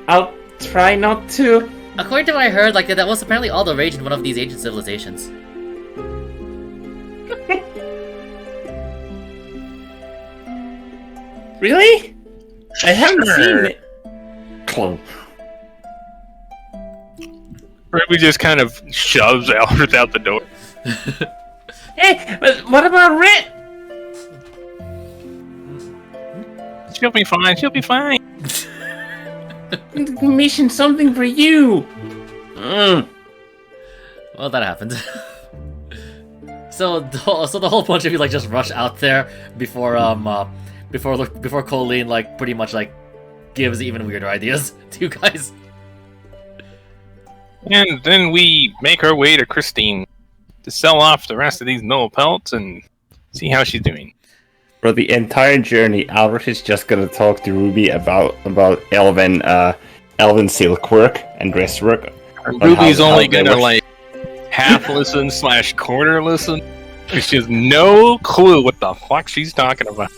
I'll try not to. According to what I heard, like that was apparently all the rage in one of these ancient civilizations. Really? I haven't seen it. Clue. Ruby just kind of shoves Albert out the door. Hey, but what about Rit? She'll be fine. She'll be fine. Commission something for you. Well, that happened. So the whole bunch of you like just rush out there before Colleen like pretty much like gives even weirder ideas to you guys. And then we make our way to Christine to sell off the rest of these null pelts and see how she's doing. For the entire journey, Albert is just gonna talk to Ruby about elven silk work and dress work. Ruby's how only they gonna work. like half listen / quarter listen. She has no clue what the fuck she's talking about.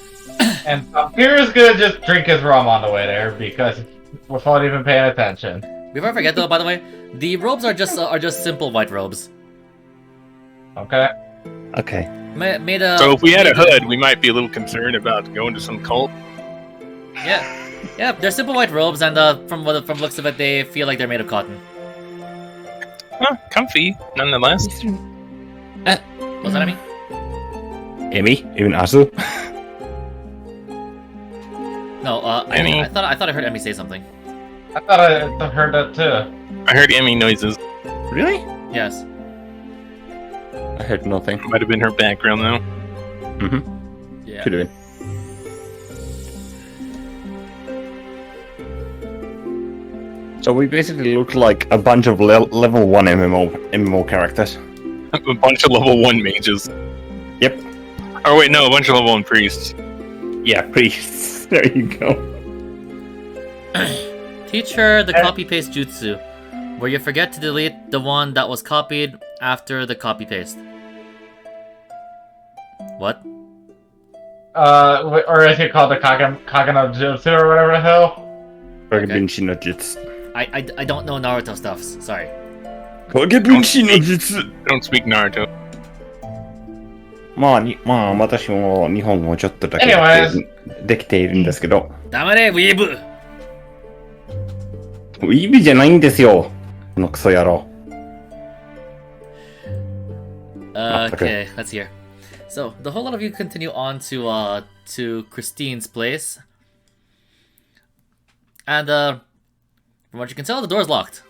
And Pierre's gonna just drink his rum on the way there because without even paying attention. Before I forget though, by the way, the robes are just simple white robes. Okay. Okay. So if we had a hood, we might be a little concerned about going to some cult. Yeah, they're simple white robes, and from looks of it, they feel like they're made of cotton. Huh, comfy, nonetheless. What's that I mean? Emmy, even Azu. No, Emmy. I thought I heard Emmy say something. I thought I heard that too. I heard Emmy noises. Really? Yes. I heard nothing. Might have been her background though. Mm-hmm. Yeah. Could have been. So we basically look like a bunch of level 1 MMO characters. A bunch of level 1 mages. Yep. Oh wait, no, a bunch of level 1 priests. Yeah, priests. There you go. Teach her the copy-paste jutsu, where you forget to delete the one that was copied after the copy-paste. What? Or is it called the Kagano Jutsu or whatever the hell? Kagebunshi no Jutsu. I don't know Naruto stuff. Sorry. Kagebunshi no Jutsu! Don't speak Naruto. 私も日本語ちょっとだけ Anyways. できているんですけど。黙れ、ウィーブ! ウィビじゃないんですよ。このクソ野郎。 Okay, let's hear. So the whole lot of you continue on to Christine's place, and from what you can tell, the door's locked.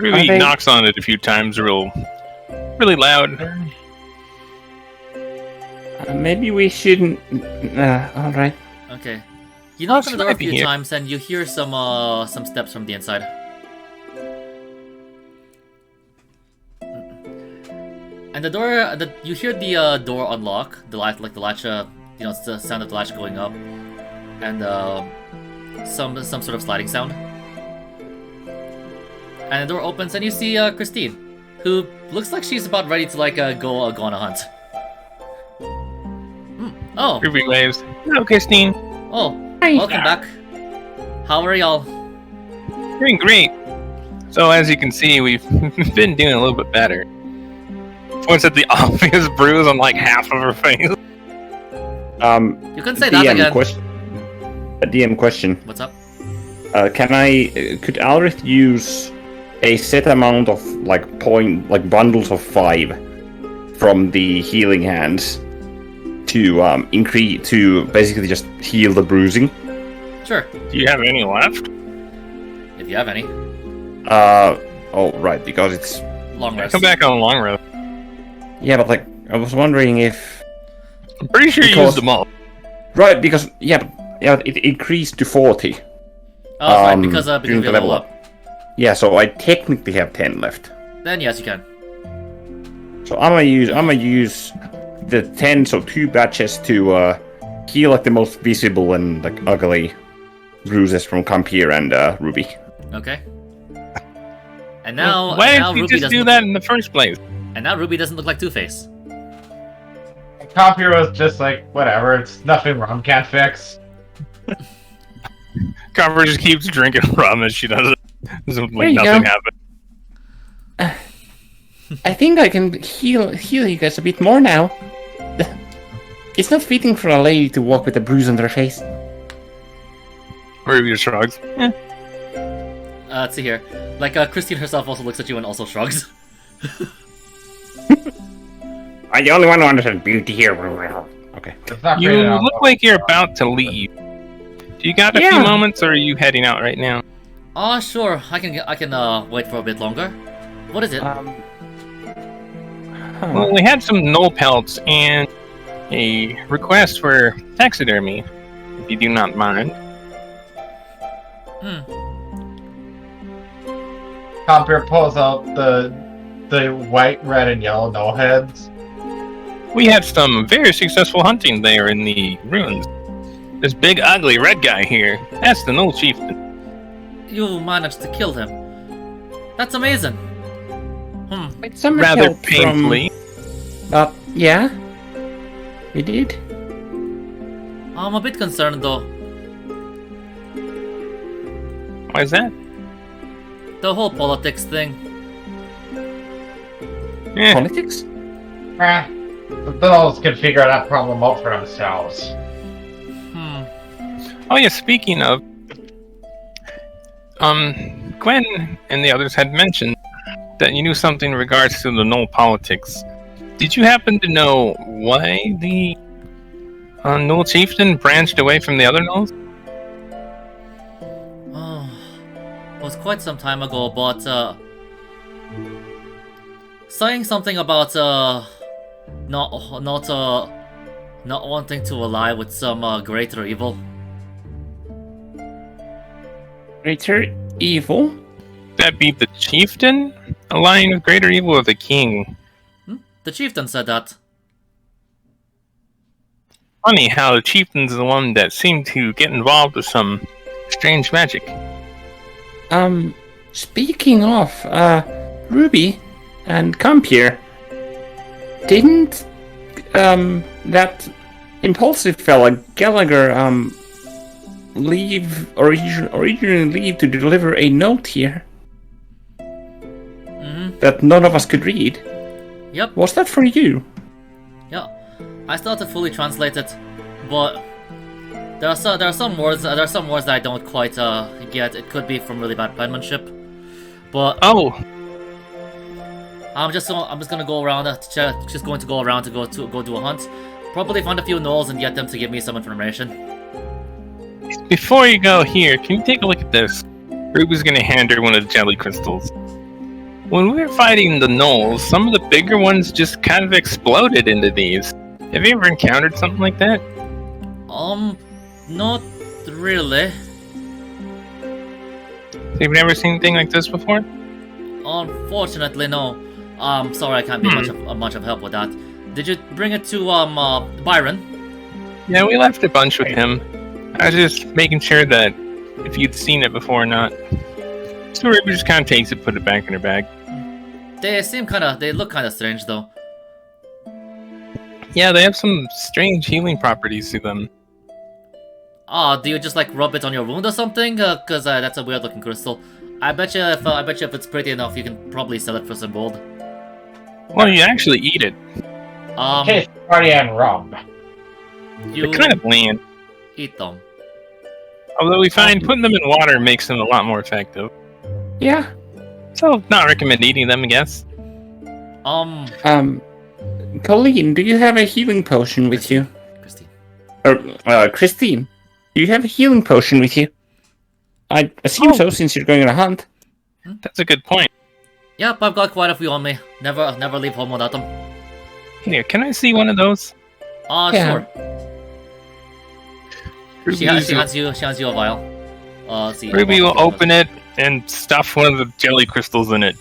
Ruby they- knocks on it a few times, really loud. Maybe we shouldn't. Alright. Okay, you knock on the door a might be few here. times, and you hear some steps from the inside. And the door, you hear the door unlock, the latch, like the latch, it's the sound of the latch going up, and some sort of sliding sound. And the door opens, and you see Christine, who looks like she's about ready to like go on a hunt. Oh, Ruby waves. Hello, Christine. oh, Hi. welcome back. How are y'all? Doing great. So as you can see, we've been doing a little bit better. Points at the obvious bruise on like half of her face. You can say that again. A DM question. What's up? Could Alrith use a set amount of bundles of 5 from the healing hands to basically just heal the bruising? Sure, Do you have any left? if you have any. Oh right, because it's Long rest. Come back on a long road. yeah, but like I was wondering if I'm pretty sure you Because- used them all. right because it increased to 40. Oh, right, because during you the level level up. Yeah, so I technically have 10 left. Then yes, you can. So I'm gonna use the 10, so 2 batches to heal like the most visible and like ugly bruises from Campir and Ruby. Okay. And now, Why and now didn't you Ruby just doesn't do look, that in the first place? and now Ruby doesn't look like Two-Face. Computer was just like, whatever, it's nothing rum can't fix. Carver just keeps drinking rum and she doesn't There like you nothing go. happened. I think I can heal you guys a bit more now. It's not fitting for a lady to walk with a bruise on their face. Ruby just shrugs. Let's see here. Like, Christine herself also looks at you and also shrugs. I'm the only one who understands beauty here. Okay. It's not You created look like you're about to leave. Do you got a few Yeah. moments, or are you heading out right now? Oh, sure. I can wait for a bit longer. What is it? Well, we had some null pelts and a request for taxidermy, if you do not mind. Computer pulls out the white, red, and yellow no heads. We had some very successful hunting there in the ruins. This big, ugly red guy here, that's the null chieftain. You managed to kill him. That's amazing. With some Rather help painfully. From, yeah. We did. I'm a bit concerned though. Why is that? The whole politics thing. Eh, Politics? The dolls can figure that problem out for themselves. oh yeah, speaking of, Gwen and the others had mentioned that you knew something in regards to the null politics. Did you happen to know why the null chieftain branched away from the other nulls? Oh, it was quite some time ago, but saying something about not wanting to ally with some greater evil. Greater evil? That be the chieftain? Allying with greater evil or the king? The chieftain said that. Funny how the chieftain's the one that seemed to get involved with some strange magic. Speaking of, Ruby and Campir, didn't, that impulsive fella, Gallagher, originally leave to deliver a note here that none of us could read? Yep. Was that for you? Yeah. I still have to fully translate it, but there are some words that I don't quite get. It could be from really bad penmanship, but Oh, I'm just gonna go around to go do a hunt. Probably find a few gnolls and get them to give me some information. before you go here, can you take a look at this? Ruby's gonna hand her one of the jelly crystals. When we were fighting the gnolls, some of the bigger ones just kind of exploded into these. Have you ever encountered something like that? Not really. You've never seen anything like this before? Unfortunately, no. Sorry, I can't be much of help with that. Did you bring it to Byron? Yeah, we left a bunch with him. I was just making sure that if you'd seen it before or not. So Ruby just kind of takes it, put it back in her bag. They look kind of strange though. Yeah, they have some strange healing properties to them. Do you just like rub it on your wound or something? Cause that's a weird looking crystal. I bet you if it's pretty enough, you can probably sell it for some gold. Well, you actually eat it. Taste party and rum. You They're kind of bland. eat them. Although we find putting them in water makes them a lot more effective. Yeah. So, not recommend eating them, I guess. Colleen, do you have a healing potion with you? Christine. Or, Christine, do you have a healing potion with you? I assume so, since you're going on a hunt. That's a good point. Yep, I've got quite a few on me. Never leave home without them. Here, can I see one of those? Sure. She Ruby's- hands you a vial. See. Ruby will open it and stuff one of the jelly crystals in it,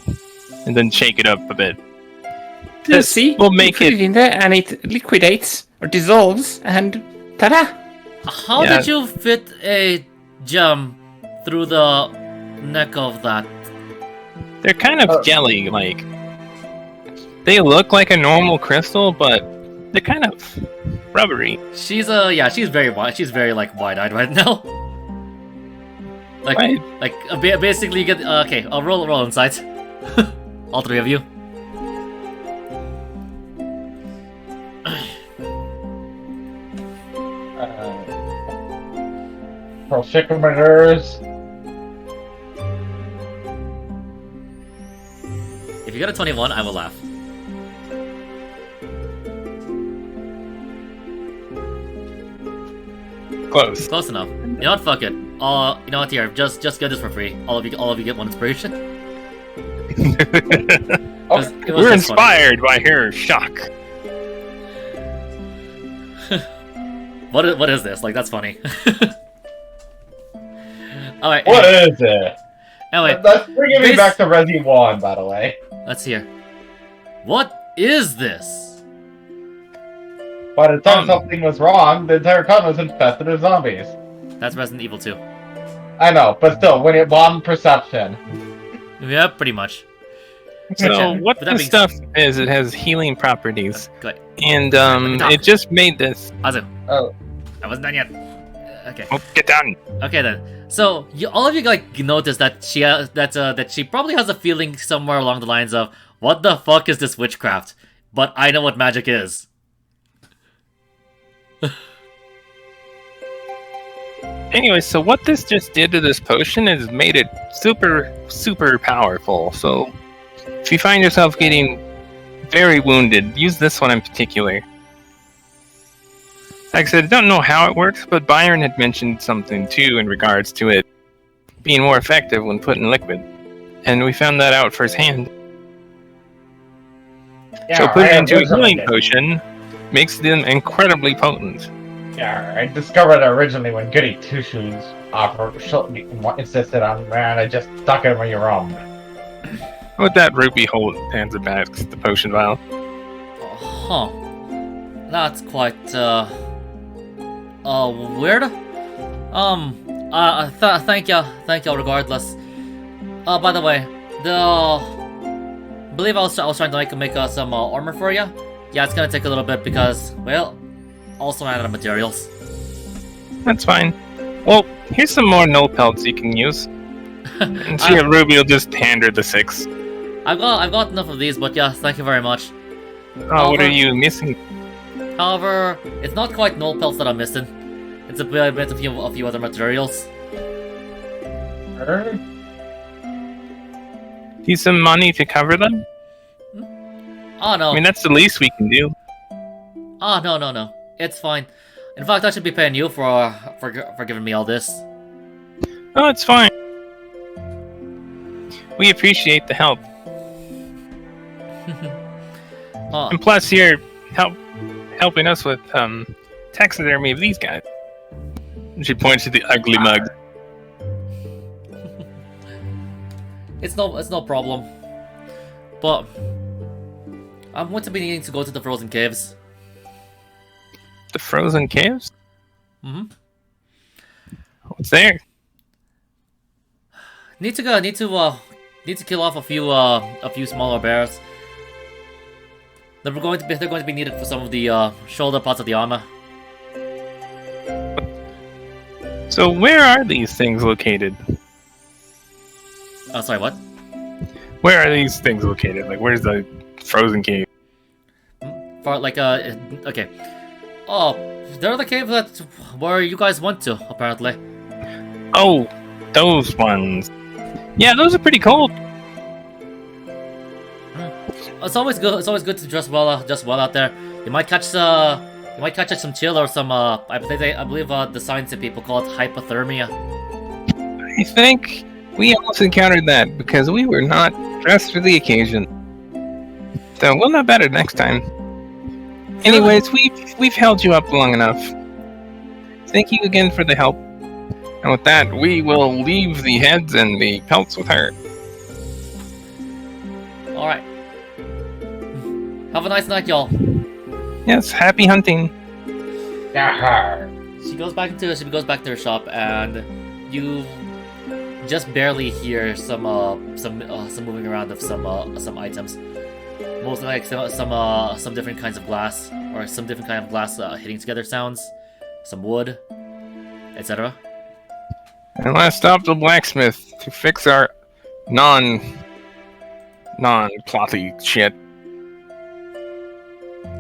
and then shake it up a bit. This See? will You make put it. it in there, and it liquidates, or dissolves, and ta-da! How Yeah. did you fit a gem through the neck of that? They're kind of jelly, like. They look like a normal crystal, but they're kind of rubbery. She's very wide. She's very like wide-eyed right now. Right. Basically you get okay. I'll roll insight. All three of you. Proficometers. If you get a 21, I will laugh. Close. Close enough. You know what? Fuck it. You know what? Here, just get this for free. All of you get one inspiration. It was We're just funny. inspired by her shock. What is this? Like, that's funny. Alright. What is it? Anyway, That's bringing me This- back to Resi 1, by the way. let's hear. What is this? By the time something was wrong, the entire con was infested with zombies. That's Resident Evil 2. I know, but still, when it bombed perception. Yeah, pretty much. So what But that this being- stuff is, it has healing properties, Good. and talk. it just made this. Azu. Oh. I wasn't done yet. Okay. Oh, get done. Okay then. So all of you like notice that that she probably has a feeling somewhere along the lines of, what the fuck is this witchcraft? But I know what magic is. Anyway, so what this just did to this potion is made it super, super powerful. So if you find yourself getting very wounded, use this one in particular. Like I said, I don't know how it works, but Byron had mentioned something too in regards to it being more effective when put in liquid. And we found that out firsthand. So putting it into a healing potion makes them incredibly potent. Yeah, I discovered it originally when Goody Two Shoes insisted on, man, I just stuck it in your rum. With that Ruby hands it back the potion vial. Huh. That's quite weird. Thank you regardless. By the way, I believe I was trying to make some armor for you. Yeah, it's gonna take a little bit because, well, also ran out of materials. That's fine. Well, here's some more null pelts you can use. And see if Ruby will just hand her the 6. I've got enough of these, but yeah, thank you very much. Oh, what are you missing? However, it's not quite null pelts that I'm missing. It's a few other materials. Need some money to cover them? Oh no. I mean, that's the least we can do. Oh no. It's fine. In fact, I should be paying you for giving me all this. Oh, it's fine. We appreciate the help. Oh, And plus, you're helping us with taxidermy of these guys. She points to the ugly mug. it's no problem. But I'm going to be needing to go to the frozen caves. The frozen caves? Mm-hmm. What's there? Need to kill off a few smaller bears. They're going to be needed for some of the shoulder parts of the armor. So where are these things located? Oh, sorry, what? Where are these things located? Like, where's the frozen cave? For like okay. Oh, they're the cave that where you guys went to apparently. Oh, those ones. Yeah, those are pretty cold. It's always good. It's always good to dress well out there. You might catch some chill or some I believe the science people call it hypothermia. I think we almost encountered that because we were not dressed for the occasion. So we'll know better next time. Anyways, we've held you up long enough. Thank you again for the help. And with that, we will leave the heads and the pelts with her. All right. Have a nice night, y'all. Yes, happy hunting. Yeah. She goes back to her shop, and you just barely hear some moving around of some items. Mostly like some different kinds of glass, or some different kind of glass hitting together sounds, some wood, etc. And last stop, the blacksmith to fix our non-clothy shit.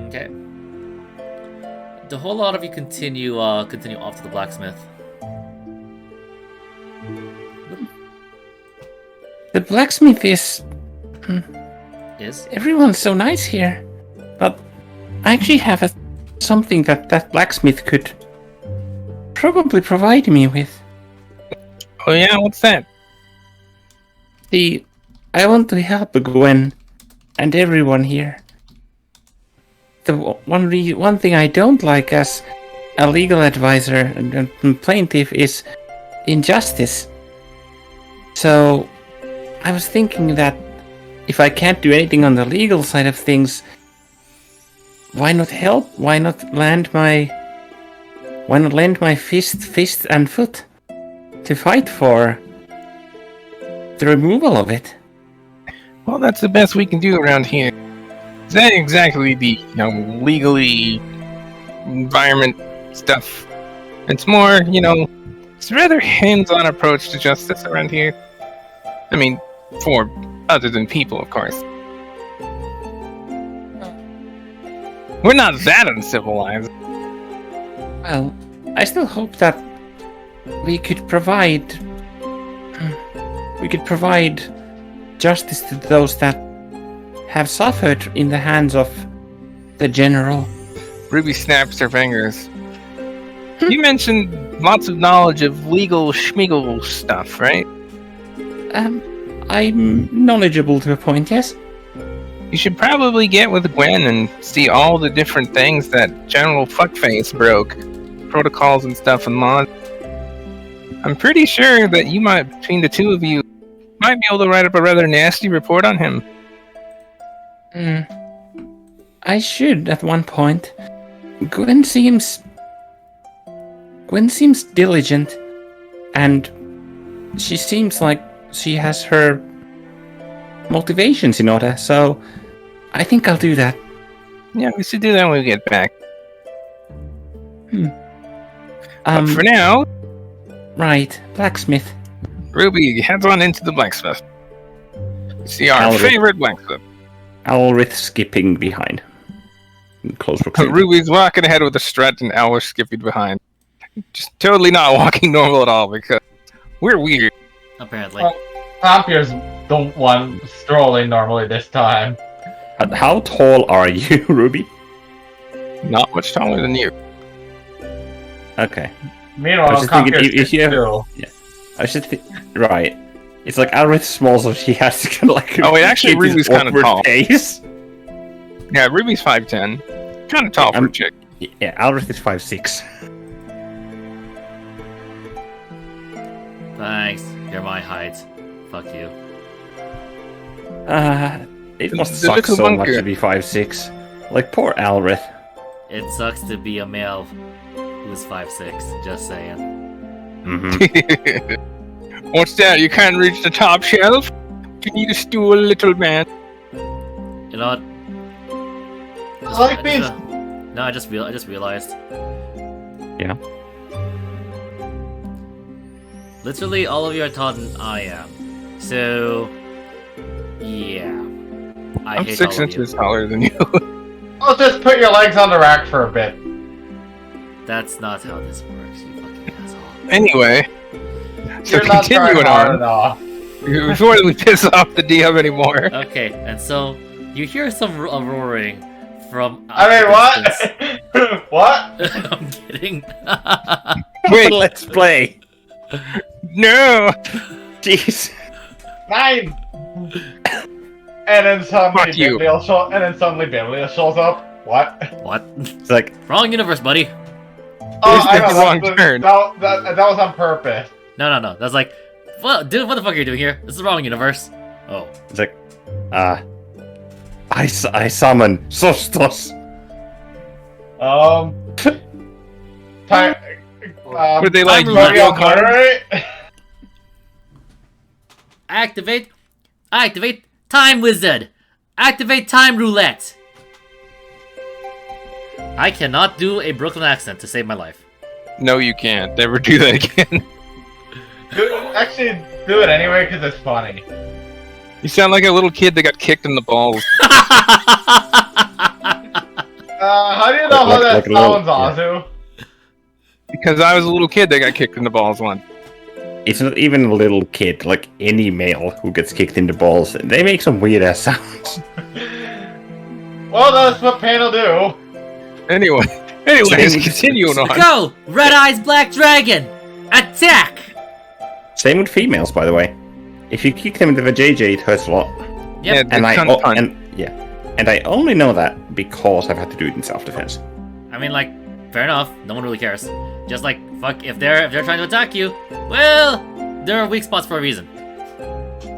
Okay. The whole lot of you continue off to the blacksmith. The blacksmith is... Is? Everyone's so nice here. But I actually have something that blacksmith could probably provide me with. Oh yeah, what's that? I want to help Gwen and everyone here. The one thing I don't like as a legal advisor and plaintiff is injustice. So I was thinking that if I can't do anything on the legal side of things, why not help? Why not lend my fist and foot to fight for the removal of it? Well, that's the best we can do around here. Is that exactly the legally environment stuff? It's more, it's a rather hands-on approach to justice around here. I mean, for other than people, of course. We're not that uncivilized. Well, I still hope that we could provide justice to those that have suffered in the hands of the general. Ruby snaps her fingers. You mentioned lots of knowledge of legal schmiegel stuff, right? I'm knowledgeable to a point, yes? You should probably get with Gwen and see all the different things that General Fuckface broke. Protocols and stuff and laws. I'm pretty sure that you might, between the two of you, might be able to write up a rather nasty report on him. I should at one point. Gwen seems diligent, and she seems like she has her motivations in order, so I think I'll do that. Yeah, we should do that when we get back. But for Um, now, right, blacksmith. Ruby, heads on into the blacksmith. See our Alright. favorite blacksmith. Alrith skipping behind. In close proximity. Ruby's walking ahead with a strut and Alice skipping behind. Just totally not walking normal at all because we're weird. Apparently. Vampires don't want strolling normally this time. How tall are you, Ruby? Not much taller than you. Okay. I Meanwhile, was just thinking, Vampires if you have- still. I was just right. It's like Alrith's small, so she has to kind of like. Oh, wait, actually, keep this Ruby's kinda awkward tall. pace. Yeah, Ruby's 5'10". Kind of tall for a chick. Yeah, Alrith is 5'6". Thanks. You're my height. Fuck you. It must The suck little so much bunker. to be 5'6". Like, poor Alrith. It sucks to be a male who's 5'6", just saying. Mm-hmm. What's that? You can't reach the top shelf? You need a stool, little man. You know what? I like being. No, I just realized. Yeah. Literally, all of you are taller than I am. So, yeah. I I'm hate 6 all of inches taller than you. I'll just put your legs on the rack for a bit. you. That's not how this works, you fucking asshole. Anyway, so You're not trying continuing hard on. enough. Before we piss off the DM anymore. Okay, and so you hear some roaring from. I mean, distance. what? What? I'm kidding. Wait, Let's play. no! Jeez. 9. And then suddenly Fuck you. Biblial shows up. What? What? It's like, Wrong universe, buddy. Oh, This I took know. a That, long was- turn. that was on purpose. No. That's like, well, dude, what the fuck are you doing here? This is the wrong universe. Oh. it's like, I summon Sostos. Time. Were they like I'm Yu-Gi-Oh! Yu-Gi-Oh cards? Pirate? Activate time wizard. Activate time roulette. I cannot do a Brooklyn accent to save my life. No, you can't. Never do that again. Actually, do it anyway because it's funny. You sound like a little kid that got kicked in the balls. How do you know how Like- that like a little- sounds, Azu? Because I was a little kid that got kicked in the balls once. It's not even a little kid, like any male who gets kicked in the balls. They make some weird ass sounds. Well, that's what pain will do. Anyways, continuing on. Go! Red Eyes Black Dragon! Attack! Same with females, by the way. If you kick them in the vajayjay, it hurts a lot. Yep. And I cunt punch. and I only know that because I've had to do it in self-defense. I mean, like, fair enough. No one really cares. Just like, fuck, if they're trying to attack you, well, there are weak spots for a reason.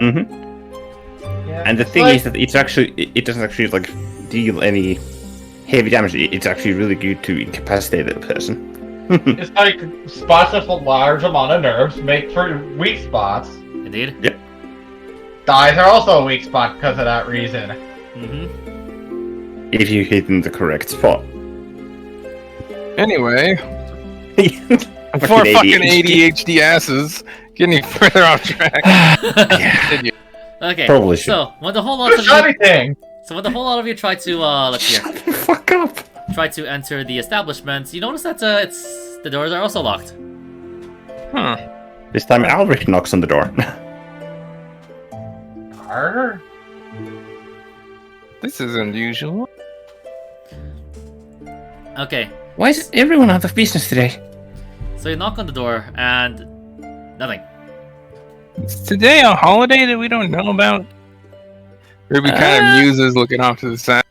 Mm-hmm. Yeah, And the it's thing like- is that it doesn't actually like deal any heavy damage. It's actually really good to incapacitate a person. It's like spots with a large amount of nerves make for weak spots. Indeed. Dyes are also a weak spot because of that reason. Mm-hmm. If you hit in the correct spot. Anyway, For before fucking ADHD asses get any further off track. Continue. Okay. Probably should. So when the whole lot What a of you, shiny thing! you try to let's see here, Shut the fuck up! try to enter the establishment, you notice that the doors are also locked. Huh. This time Alric knocks on the door. Harder? This is unusual. Okay. Why is everyone out of business today? So you knock on the door and nothing. Is today a holiday that we don't know about? Ruby kind of muses looking off to the side.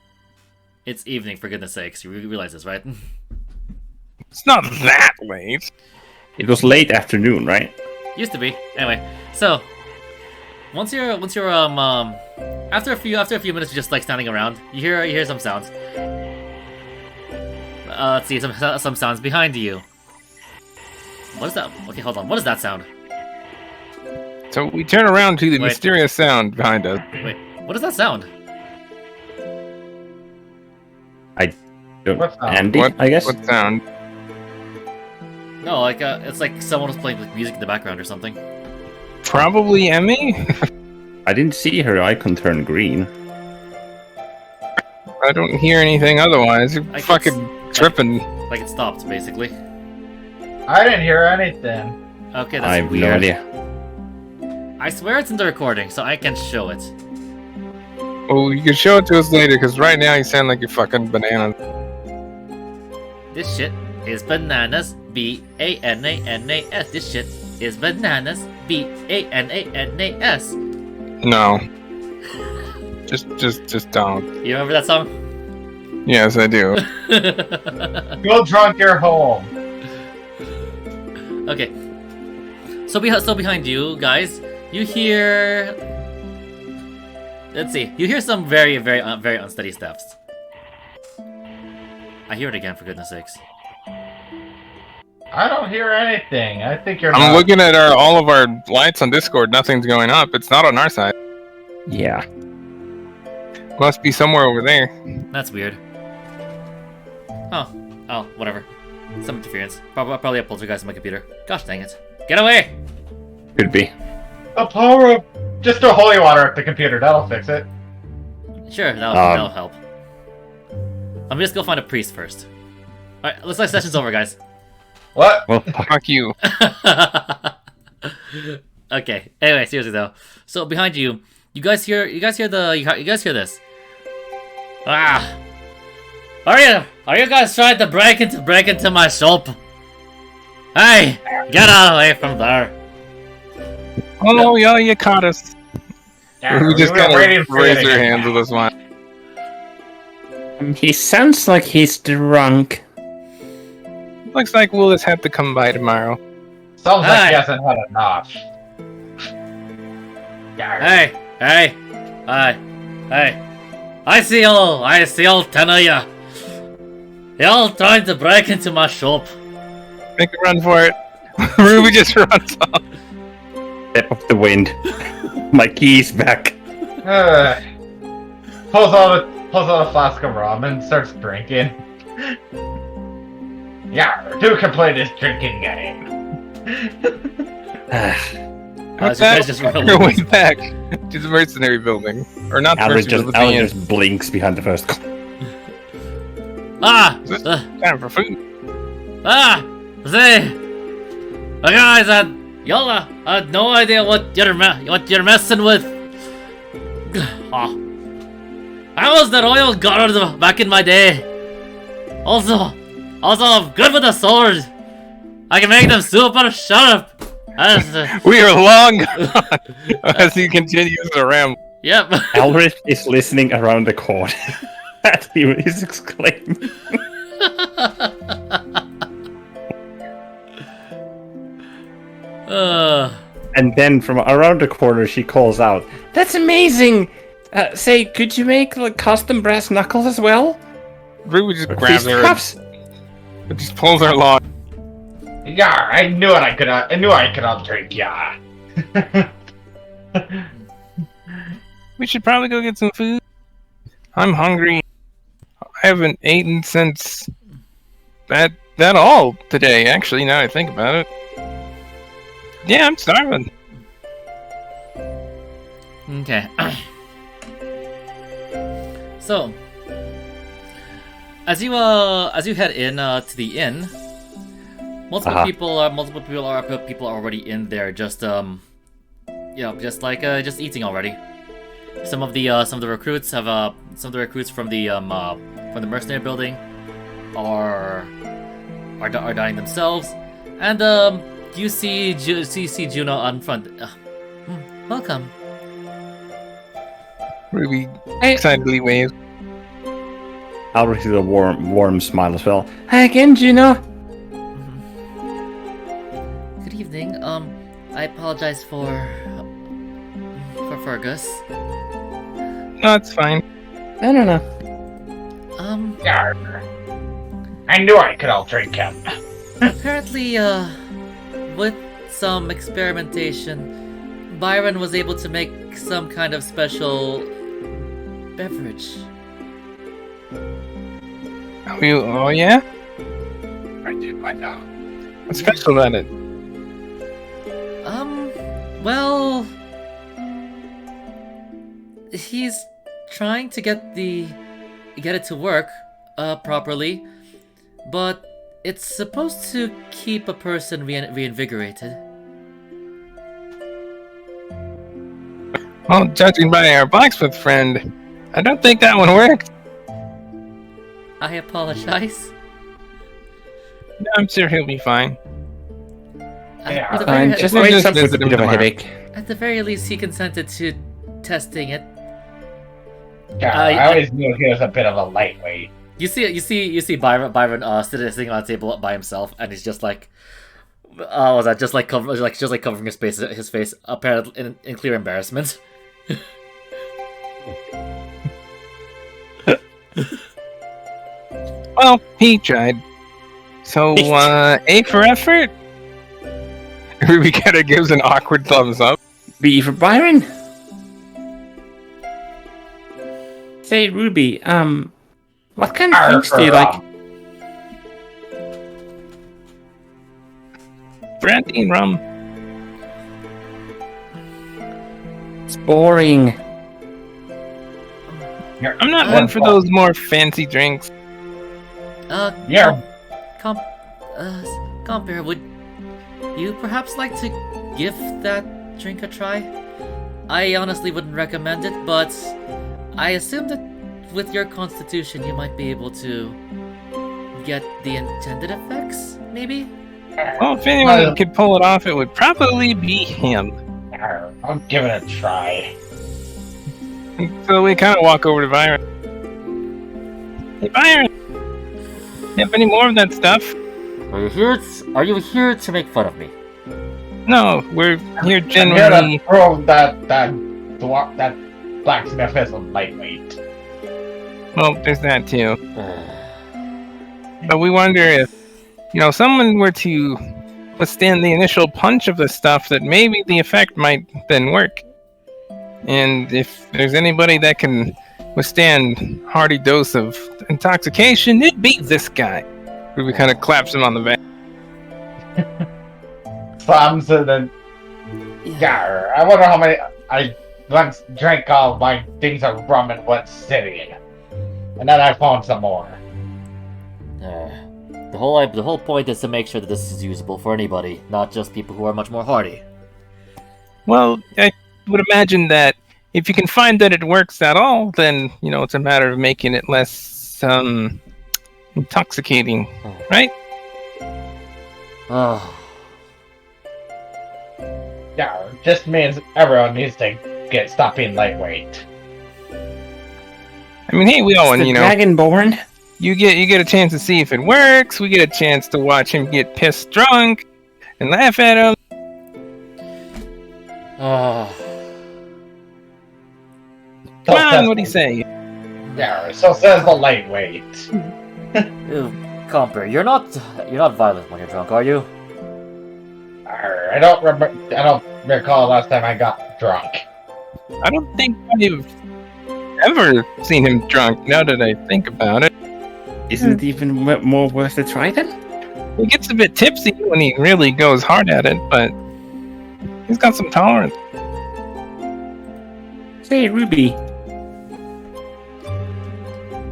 It's evening, for goodness sakes. You realize this, right? It's not that late. It was late afternoon, right? Used to be. Anyway, so once you're after a few minutes of just like standing around, you hear some sounds. Let's see, some sounds behind you. What is that? Okay, hold on. What is that sound? So we turn around to the Wait. mysterious sound behind us. Wait, what is that sound? What's that? Andy, What? I guess? What sound? No, like it's like someone was playing like music in the background or something. Probably Emmy? I didn't see her icon turn green. I don't hear anything otherwise. You're I guess- fucking tripping. Like it stopped, basically. I didn't hear anything. Okay, I that's have weird. no idea. I swear it's in the recording, so I can show it. Well, you can show it to us later, because right now you sound like you're fucking bananas. This shit is bananas. B-A-N-A-N-A-S. This shit is bananas. B-A-N-A-N-A-S. No. Just don't. You remember that song? Yes, I do. Go drunk, you're home. Okay. So behind you guys, you hear let's see. You hear some very, very, very unsteady steps. I hear it again, for goodness sakes. I don't hear anything. I think you're. I'm looking at all of our lights on Discord. Nothing's going up. It's not on our side. Yeah. Must be somewhere over there. That's weird. Oh, whatever. Some interference. Probably a poltergeist on my computer. Gosh dang it. Get away! Could be. The power of just throw holy water at the computer. That'll fix it. Sure, that'll help. I'm just go find a priest first. Alright, looks like session's over, guys. What? Well, Fuck you. Okay. Anyway, seriously though. So behind you, you guys hear this? Ah! Are you guys trying to break into my shop? Hey, get out away from there! Oh, yeah, you caught us. Yeah, We just were gotta waiting for raise you to our get hands back. with this one. he sounds like he's drunk. Looks like we'll just have to come by tomorrow. Sounds like Hey. he hasn't had enough. Yeah. Hey! I see all 10 of ya. Y'all trying to break into my shop. Make a run for it. Ruby just runs off. Step of the wind. My key's back. Pulls out a flask of rum and starts drinking. Yeah, who can play this drinking game? You guys just run Your away. way back to the Mercenary building. Or not the Albert Mercenary just, building. Albert just blinks behind the first. Ah! Is this time for food? See! Guys, y'all had no idea what you're messing with. I was the royal guard back in my day. Also, I'm good with a sword. I can make them super sharp. We are long gone as he continues to ramble. Yep. Albert is listening around the corner. And he is exclaiming. And then from around the corner, she calls out, "That's amazing! Say, could you make like custom brass knuckles as well? Ruby just Or grabs fist her cuffs?" and just pulls her along. Yeah, I knew I could all drink, yeah. We should probably go get some food. I'm hungry. I haven't eaten since that all today, actually, now I think about it. Yeah, I'm starving. Okay. So, as you head in to the inn, multiple people are already in there, just just eating already. Some of the recruits from the mercenary building are dining themselves, and you see Juno on front. Welcome. Ruby excitedly waves. Albert with a warm smile as well. Hi again, Juno. Good evening. I apologize for Fergus. No, it's fine. I don't know. Yeah. I knew I could all drink him. Apparently, with some experimentation, Byron was able to make some kind of special beverage. Oh yeah? I know. What's special about it? Well, he's trying to get it to work, properly, but it's supposed to keep a person reinvigorated. Well, judging by our blacksmith friend, I don't think that one worked. I apologize. No, I'm sure he'll be fine. Yeah, At the Fine, very- just We'll wake just up with a visit him bit of a tomorrow. headache. At the very least, he consented to testing it. Yeah, I- I always knew he was a bit of a lightweight. You see Byron sitting on a table by himself, and he's just like, was that just like covering his face apparently in clear embarrassment. Well, he tried. So, A for effort? Ruby kind of gives an awkward thumbs up. B for Byron. Say, Ruby, what kind of drinks do you like? Brandy and rum. It's boring. I'm not one for those more fancy drinks. Yeah. Compare, would you perhaps like to give that drink a try? I honestly wouldn't recommend it, but I assume that with your constitution you might be able to get the intended effects, maybe? Well, if anyone could pull it off, it would probably be him. I'll give it a try. So we kind of walk over to Byron. Hey, Byron! You have any more of that stuff? Are you here to make fun of me? No, we're here I'm generally... here to prove that blacksmith is a lightweight. Well, there's that too. But we wonder if, someone were to withstand the initial punch of the stuff, that maybe the effect might then work. And if there's anybody that can withstand hearty dose of intoxication, it'd be this guy. Ruby kind of claps him on the back. Slams it and... Yeah, I wonder how many... I once drank all my things of rum in one sitting. And then I found some more. The whole point is to make sure that this is usable for anybody, not just people who are much more hardy. Well, I would imagine that if you can find that it works at all, then, it's a matter of making it less, intoxicating, right? Yeah, just means everyone needs to stop being lightweight. I mean, hey, we all, Dragonborn. You get a chance to see if it works. We get a chance to watch him get pissed drunk and laugh at him. Come on, what do you say? Yeah, so says the lightweight. Compare, you're not violent when you're drunk, are you? I don't recall last time I got drunk. I don't think I've ever seen him drunk, now that I think about it. Isn't it even more worth a try then? He gets a bit tipsy when he really goes hard at it, but he's got some tolerance. Say, Ruby.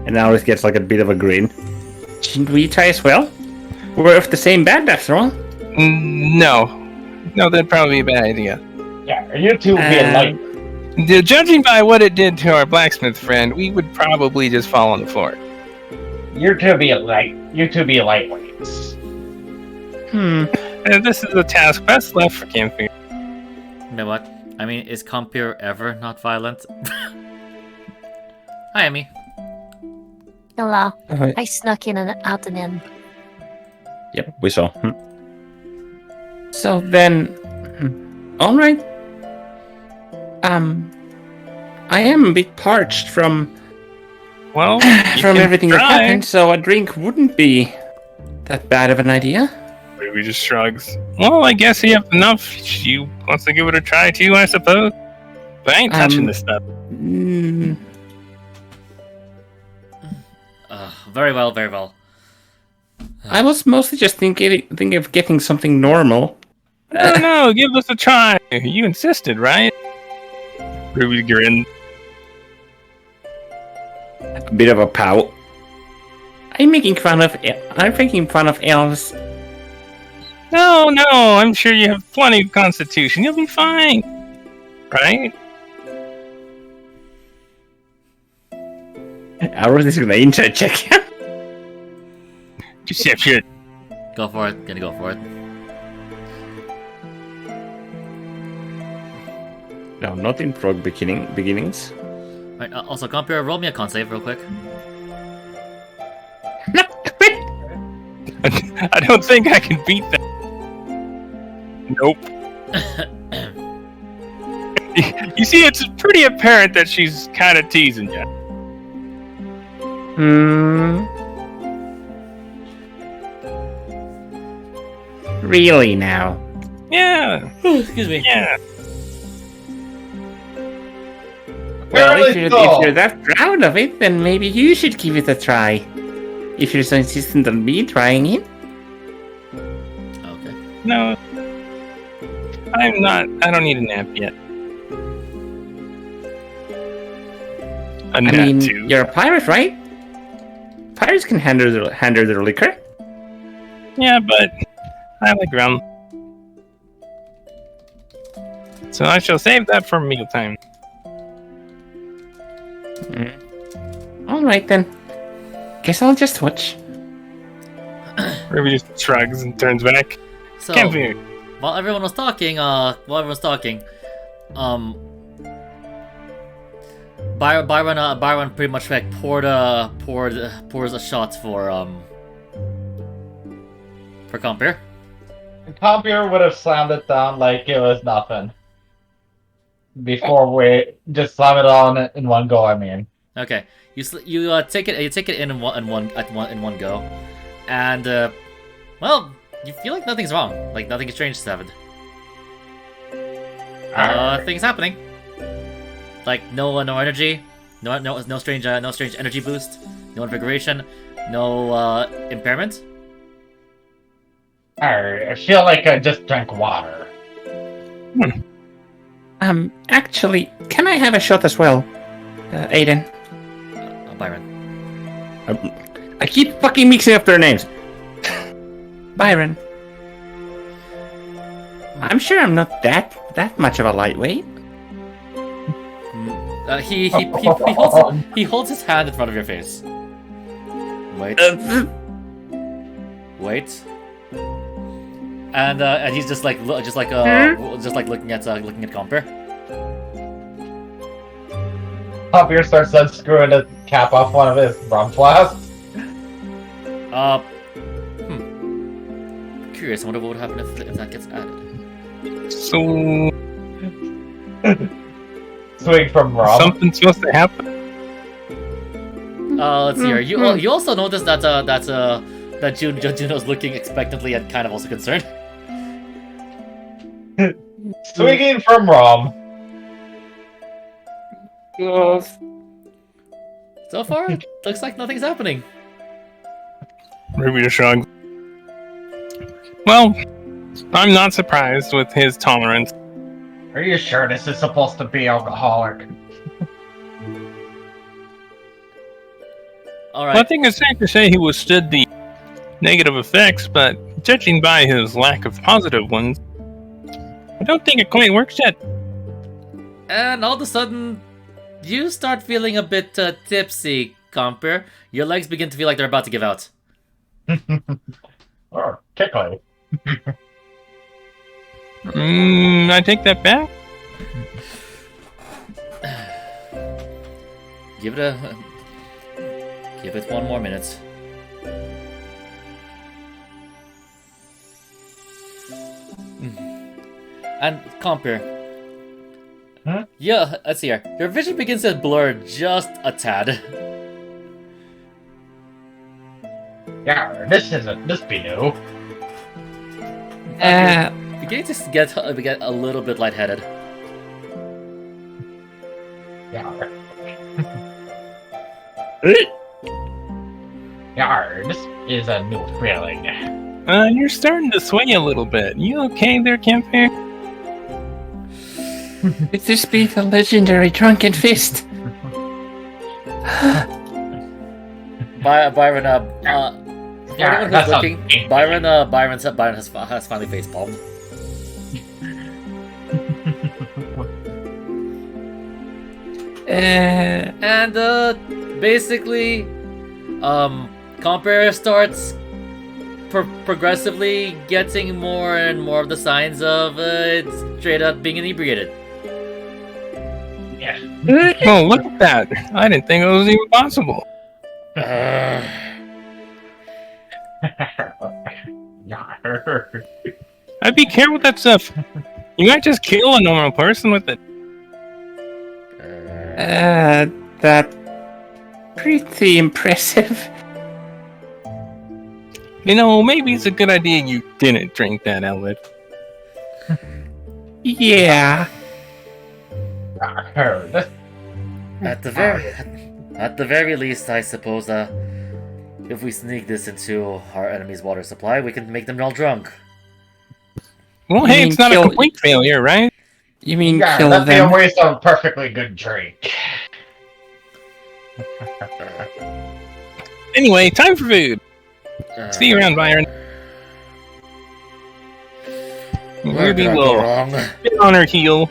And Alice gets like a bit of a grin. Shouldn't we try as well? We're of the same band after all. No, that'd probably be a bad idea. Yeah, you two being light. Judging by what it did to our blacksmith friend, we would probably just fall on the floor. You two be lightweights. And this is a task best left for camping. You know what? I mean, is Compere ever not violent? Hi, Emmy. Hello. Alright. I snuck in and out and in. Yep, we saw. So then, all right. I am a bit parched from everything that happened, so a drink wouldn't be that bad of an idea. Ruby just shrugs. Well, I guess you have enough. She wants to give it a try too, I suppose. But I ain't touching this stuff. Very well, very well. I was mostly just thinking of getting something normal. No, give us a try. You insisted, right? Ruby grinned. A bit of a pout. I'm making fun of elves. No, I'm sure you have plenty of constitution. You'll be fine. Right? Ours is gonna insight check. Deception. Go for it. Gonna go for it. No, not in frog beginnings. Right, also, Compere, roll me a con save real quick. I don't think I can beat that. Nope. You see, it's pretty apparent that she's kind of teasing you. Really now? Yeah, Excuse me. yeah. Well, Really if you're cool. that proud of it, then maybe you should give it a try. If you're so insistent on me trying it. Okay. No, I'm not. I don't need a nap yet. A I nap mean, too. you're a pirate, right? Pirates can handle their liquor. Yeah, but I like rum. So I shall save that for mealtime. Alright then. Guess I'll just watch. Ruby just shrugs and turns back. So Campfire. while everyone was talking, Byron pretty much like pours a shot for Compier. Compier would have slammed it down like it was nothing. Before we just slam it all in one go. I mean, Okay, you take it in one go, and well, you feel like nothing's wrong, like nothing strange has happened. Things happening. Like no energy, no strange energy boost, no invigoration, no impairment. I feel like I just drank water. Actually, can I have a shot as well? Aiden. Byron. I keep fucking mixing up their names. Byron. I'm sure I'm not that much of a lightweight. He holds his hand in front of your face. Wait. Wait. And he's just like looking at Compier. Compier starts unscrewing the cap off one of his rum flasks. Curious. I wonder what would happen if that gets added. So Swing from rum. something's supposed to happen. Let's see here. You also notice that Juno's looking expectantly and kind of also concerned. Swinging from rum. So far, looks like nothing's happening. Ruby just shrugs. Well, I'm not surprised with his tolerance. Are you sure this is supposed to be alcoholic? All Well, I right. think it's safe to say he withstood the negative effects, but judging by his lack of positive ones, I don't think it quite works yet. And all of a sudden, you start feeling a bit tipsy, Compier. Your legs begin to feel like they're about to give out. Or tickly. I take that back. Give it one more minute. And Compier. Huh? Yeah, let's see here. Your vision begins to blur just a tad. Yeah, this be new. Beginning to get a little bit lightheaded. Yeah. Yeah, this is a new feeling. You're starting to sway a little bit. You okay there, Campfire? Could this be the legendary drunken fist? Byron, for Yeah, anyone that's who's looking, not- Byron has finally face palmed. And basically, Compier starts progressively getting more and more of the signs of straight up being inebriated. Yeah. Oh, look at that. I didn't think it was even possible. Yeah. I'd be careful with that stuff. You might just kill a normal person with it. That pretty impressive. You know, maybe it's a good idea you didn't drink that, Elwood. Yeah. This At the very least, I suppose. If we sneak this into our enemy's water supply, we can make them all drunk. Well, You hey, mean it's not a kill- complete failure, right? You mean yeah, kill that'd be a them? waste of a perfectly good drink. Anyway, time for food. See you around, Byron. Where Ruby did I go will wrong? sit on her heel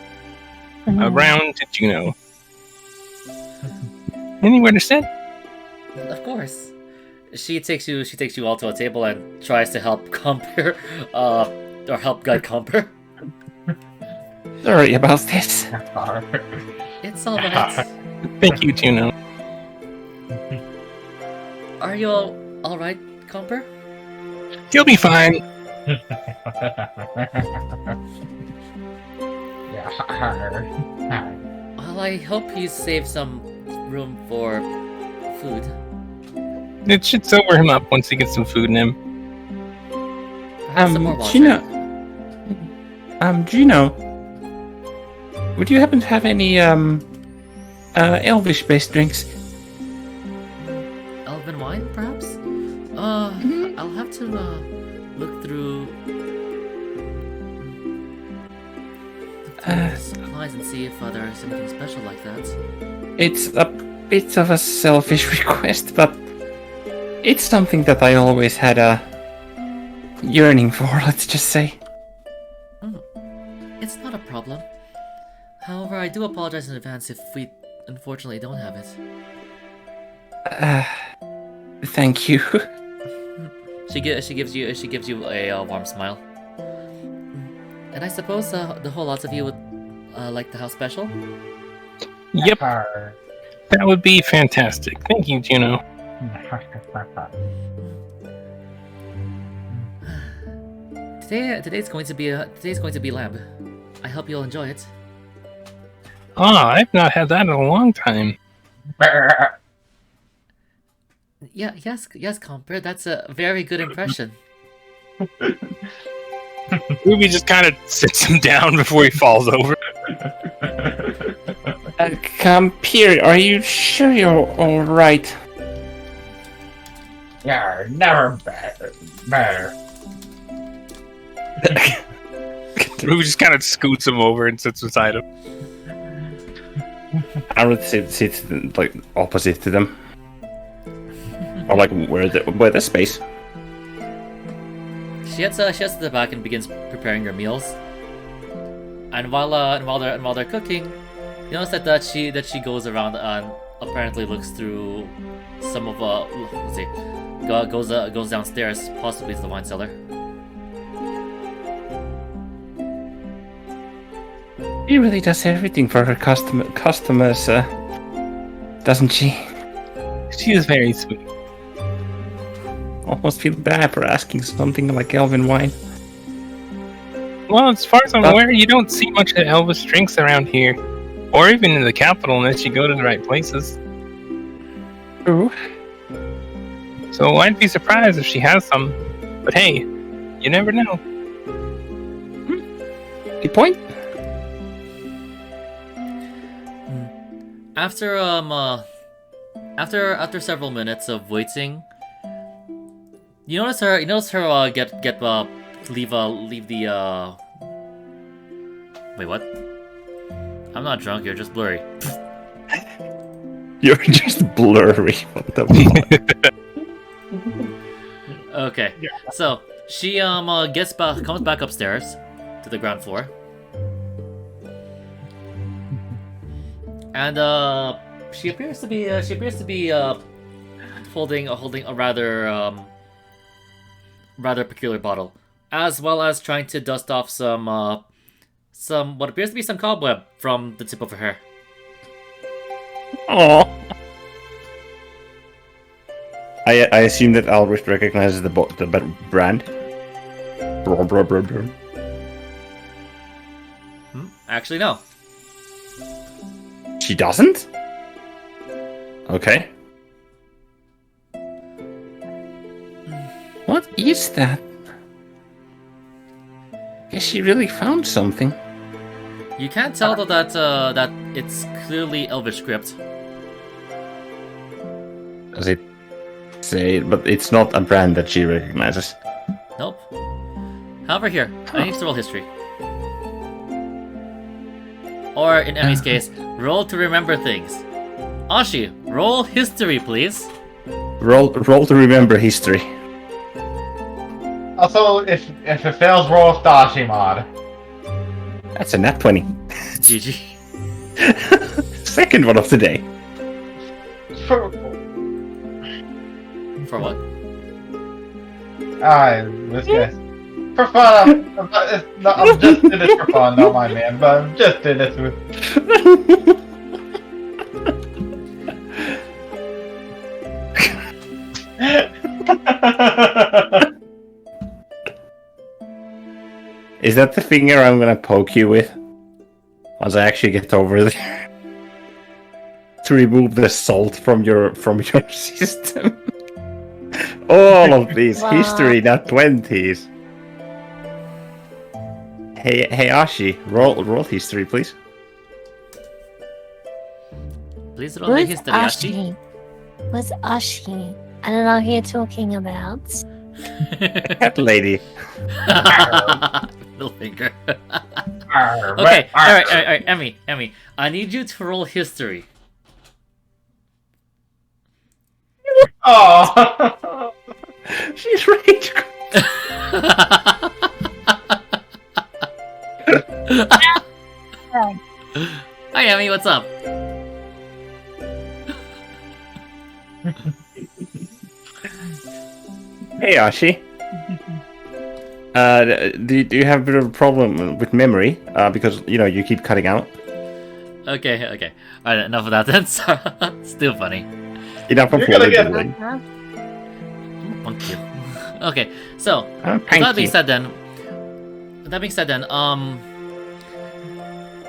around to Juno. Anywhere to sit? Of course. She takes you all to a table and tries to help Comper, or help guide Comper. Sorry about this. It's alright. Thank you, Juno. Are you alright, Comper? You'll be fine. Well, I hope you save some room for food. It should sober him up once he gets some food in him. Perhaps some more water. Gino, would you happen to have any Elvish-based drinks? Elven wine, perhaps? I'll have to look through the supplies and see if there is anything special like that. It's a bit of a selfish request, but it's something that I always had a yearning for, let's just say. It's not a problem. However, I do apologize in advance if we unfortunately don't have it. Thank you. She gives you a warm smile. And I suppose the whole lot of you would like the house special. Yep, that would be fantastic. Thank you, Juno. Today's going to be lamb. I hope you'll enjoy it. I've not had that in a long time. Yes, Comper. That's a very good impression. Ruby just kind of sits him down before he falls over. Come here, are you sure you're alright? Yeah, never better. Ruby just kind of scoots him over and sits beside him. I would sit like opposite to them, or like where the space. She heads to the back and begins preparing her meals. And while they're cooking, you notice that she goes around and apparently looks through some of let's see, goes downstairs, possibly to the wine cellar. She really does everything for her customers, doesn't she? She is very sweet. Almost feel bad for asking something like elven wine. Well, as far as I'm aware, you don't see much of Elvis drinks around here. Or even in the capital unless you go to the right places. True. So I'd be surprised if she has some. But hey, you never know. Good point. After several minutes of waiting, you notice her leave the wait, what? I'm not drunk, you're just blurry. You're just blurry. What the fuck? Okay. Yeah. So she comes back upstairs to the ground floor. And she appears to be holding a rather peculiar bottle, as well as trying to dust off some what appears to be some cobweb from the tip of her hair. Aww. I assume that Albrecht recognizes the brand. Bro. Actually, no. She doesn't? Okay. What is that? Guess she really found something. You can't tell though that it's clearly Elvish script. Does it say? But it's not a brand that she recognizes. Nope. However, here I need to roll history. Or in Emmy's case, roll to remember things. Ashi, roll history, please. Roll to remember history. Also, if it fails, roll with Dashi mod. That's a nat 20. GG. Second one of the day. For what? this guy. For fun. I'm just doing this for fun, don't mind man. But I'm just doing this with. Is that the finger I'm gonna poke you with? Once I actually get over there. To remove the salt from your system. All of these Wow. history nat 20s. Hey Ashi, roll history, please. Please roll the Who's history, Ashi. Ashi? What's Ashi? I don't know who you're talking about. Cat lady. Little finger. Okay, alright, Emmy, I need you to roll history. Oh. She's rage. Hi, Emmy, what's up? Hey Ashi. Do you have a bit of a problem with memory? Because you keep cutting out. Okay. Alright, enough of that then. Still funny. Enough of You're what gonna we're get- doing. Thank you. Okay, so with Thank that being you. said then,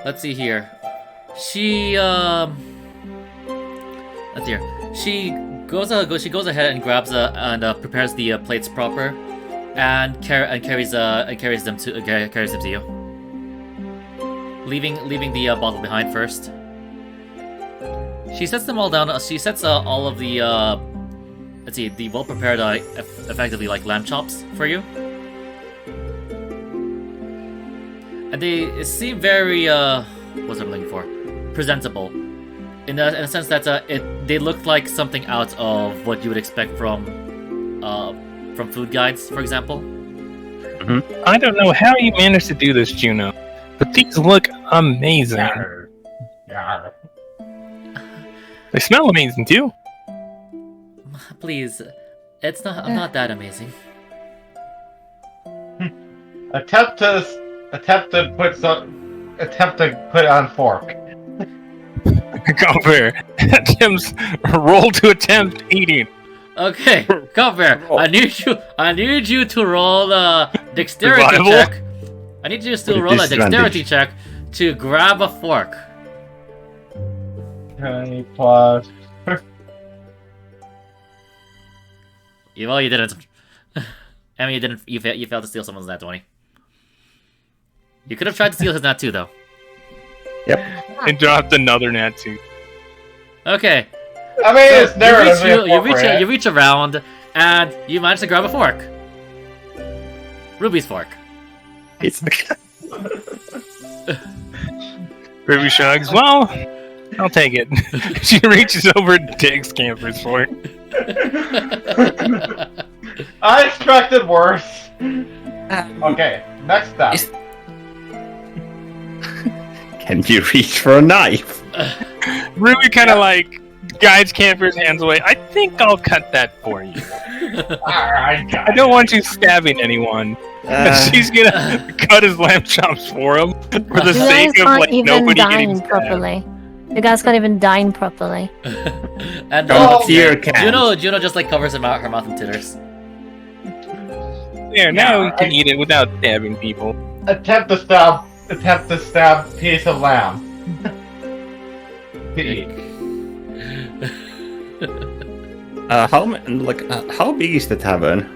let's see here. She let's see here. She goes ahead and grabs and prepares the plates proper, and carries them to you, leaving the bottle behind first. She sets them all down. She sets all of the let's see, the well prepared effectively like lamb chops for you. And they seem very what's I'm looking for? Presentable. In a sense that they look like something out of what you would expect from food guides, for example. I don't know how you managed to do this, Juno, but these look amazing. Yarr. Yarr. They smell amazing too. Please, I'm not that amazing. Attempt to put on fork. Compare. Attempts roll to attempt eating. Okay, come here. I need you to roll a dexterity Survival? check. I need you to With roll a dexterity disadvantage. check to grab a fork. 20 plus. Well, you didn't. I mean, you didn't. You failed to steal someone's nat 20. You could have tried to steal his nat 2 though. And dropped another nat 2. Okay. I mean, So it's never you reach around and you manage to grab a fork. Ruby's fork. It's Ruby shrugs. Well, I'll take it. She reaches over and takes Camper's fork. I expected worse. Okay, next up. Is- Can you reach for a knife? Ruby kind of like guides Camper's hands away. I think I'll cut that for you. Alright, I don't want you stabbing anyone. She's gonna cut his lamb chops for him for the You guys sake of can't like even nobody getting dine stabbed. properly. You guys can't even dine properly. And Oh, dear cat. Juno just like covers her mouth and titters. There, now we Yeah, can eat it without stabbing people. attempt to stab piece of lamb. To eat. How big is the tavern?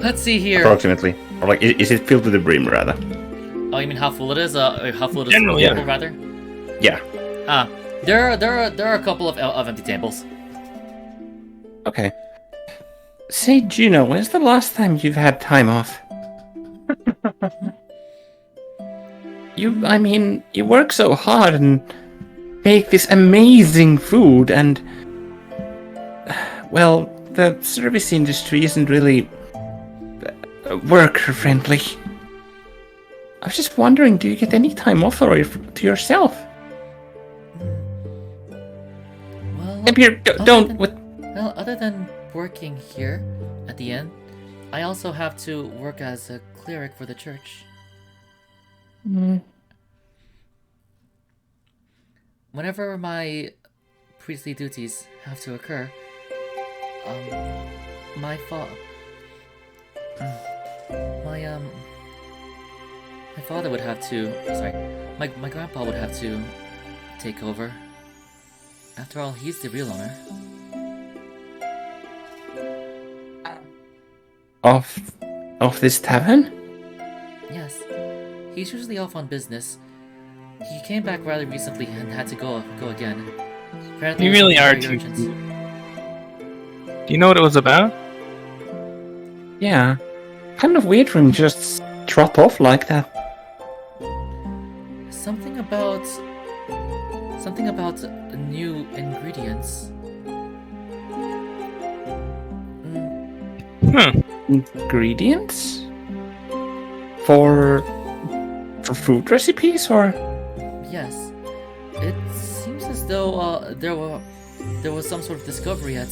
Let's see here. approximately? Or like, is it filled to the brim, rather? Oh, you mean how full it is? How full it is Generally, full, yeah. rather? Yeah. There are a couple of empty tables. Okay. Say, Juno, when's the last time you've had time off? You work so hard and make this amazing food, and well, the service industry isn't really worker friendly. I was just wondering, do you get any time off or to yourself? Well, Come here, don't. Well, other than working here at the inn, I also have to work as a cleric for the church. Whenever my priestly duties have to occur, my father would have to. Sorry, my grandpa would have to take over. After all, he's the real owner. Of this tavern? Yes, he's usually off on business. He came back rather recently and had to go again. Apparently You it was really are something too. very urgent. Do you know what it was about? Yeah. Kind of weird for him to just drop off like that. Something about new ingredients. Ingredients? For food recipes, or? Yes, it seems as though there was some sort of discovery at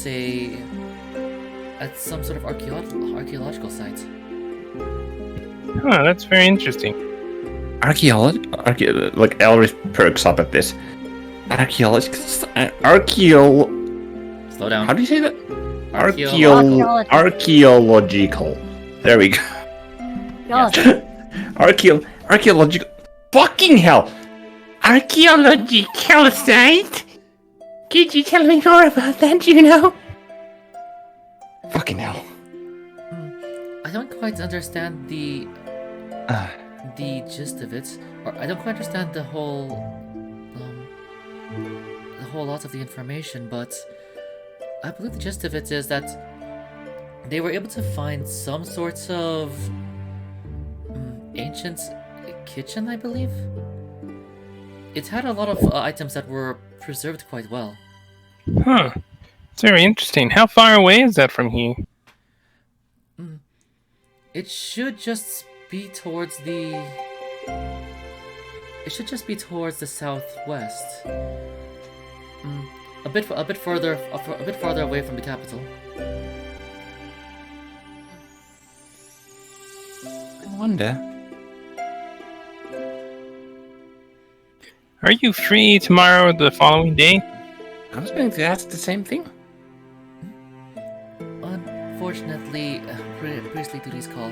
some sort of archaeological site. Huh, that's very interesting. Archaeology? Like Elris perks up at this. Archaeology? Slow down. How do you say that? Archaeological. Archaeological. There we go. God. Archaeological. Fucking hell! Archaeological site? Could you tell me more about that, Juno? Fucking hell. I don't quite understand the gist of it, or I don't quite understand the whole lot of the information, but I believe the gist of it is that they were able to find some sorts of ancient kitchen, I believe. It had a lot of items that were preserved quite well. Huh. It's very interesting. How far away is that from here? It should just be towards the. It should just be towards the southwest. A bit farther away from the capital. I wonder. Are you free tomorrow or the following day? I was going to ask the same thing. Unfortunately, priestly duties call.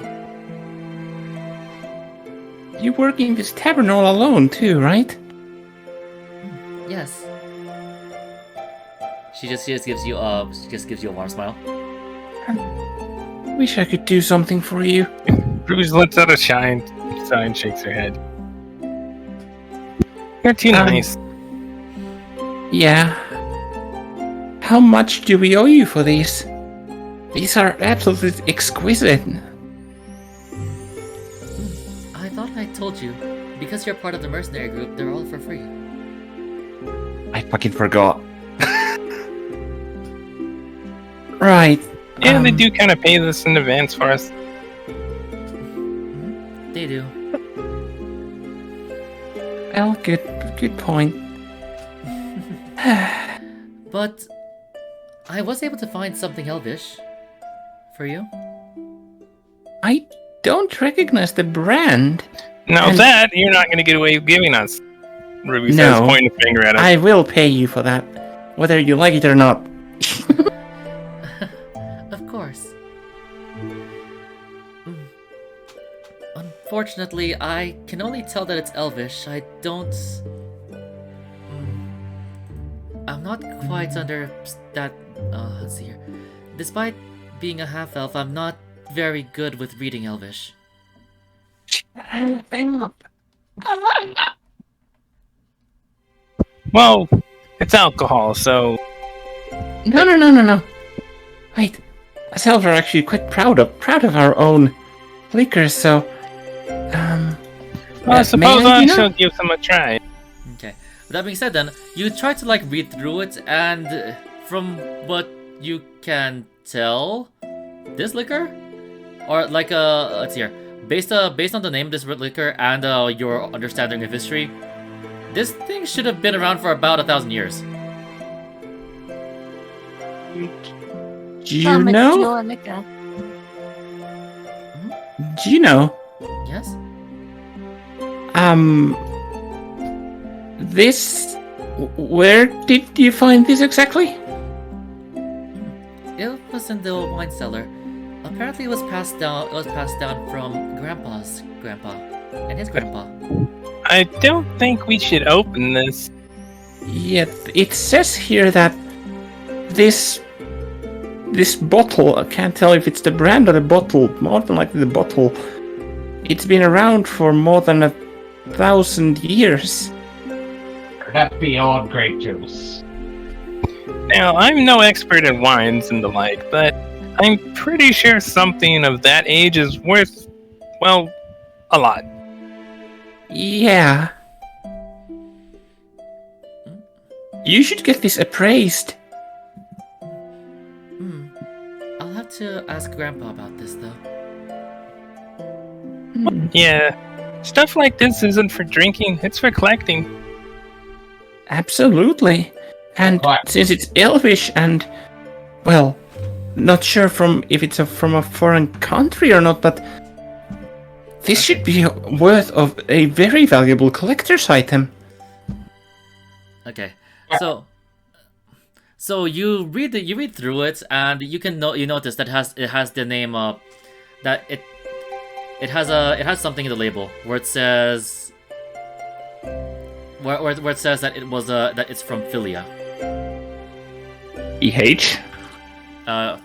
You're working this tavern all alone too, right? Yes. She just gives you a warm smile. Wish I could do something for you. Bruce lets out a sigh and shakes her head. You're too nice. Yeah. How much do we owe you for these? These are absolutely exquisite. I thought I told you. Because you're part of the mercenary group, they're all for free. I fucking forgot. Right. Yeah, they do kind of pay this in advance for us. They do. Well, good point. But I was able to find something elvish for you. I don't recognize the brand. Now And- that you're not going to get away with giving us, Ruby says, No. pointing a finger at us. I will pay you for that, whether you like it or not. Of course. Unfortunately, I can only tell that it's elvish. I don't. I'm not quite under that. Let's see here. Despite being a half elf, I'm not very good with reading Elvish. Well, it's alcohol, so No. Wait, us elves are actually quite proud of our own liquor, so well, I suppose may I, I you know? shall give them a try. Okay. With that being said, then you try to like read through it, and from what you can tell, this liquor, or like let's see here, based on the name of this liquor and your understanding of history, this thing should have been around for about 1,000 years. Do you know? Mature liquor. Do you know? Yes. This. Where did you find this exactly? It was in the wine cellar. Apparently, it was passed down. It was passed down from Grandpa's grandpa and his grandpa. I don't think we should open this. Yet it says here that this bottle, I can't tell if it's the brand or the bottle, more than likely the bottle, it's been around for more than 1,000 years. Could that be old grape juice? Now, I'm no expert in wines and the like, but I'm pretty sure something of that age is worth, well, a lot. Yeah. You should get this appraised. I'll have to ask Grandpa about this, though. Yeah, stuff like this isn't for drinking, it's for collecting. Absolutely. And What? since it's Elvish and, well, not sure if it's from a foreign country or not, but this should be worth of a very valuable collector's item. Okay, so you read through it, and you notice that it has the name that it has something in the label where it says where it says that it was that it's from Philia. EH?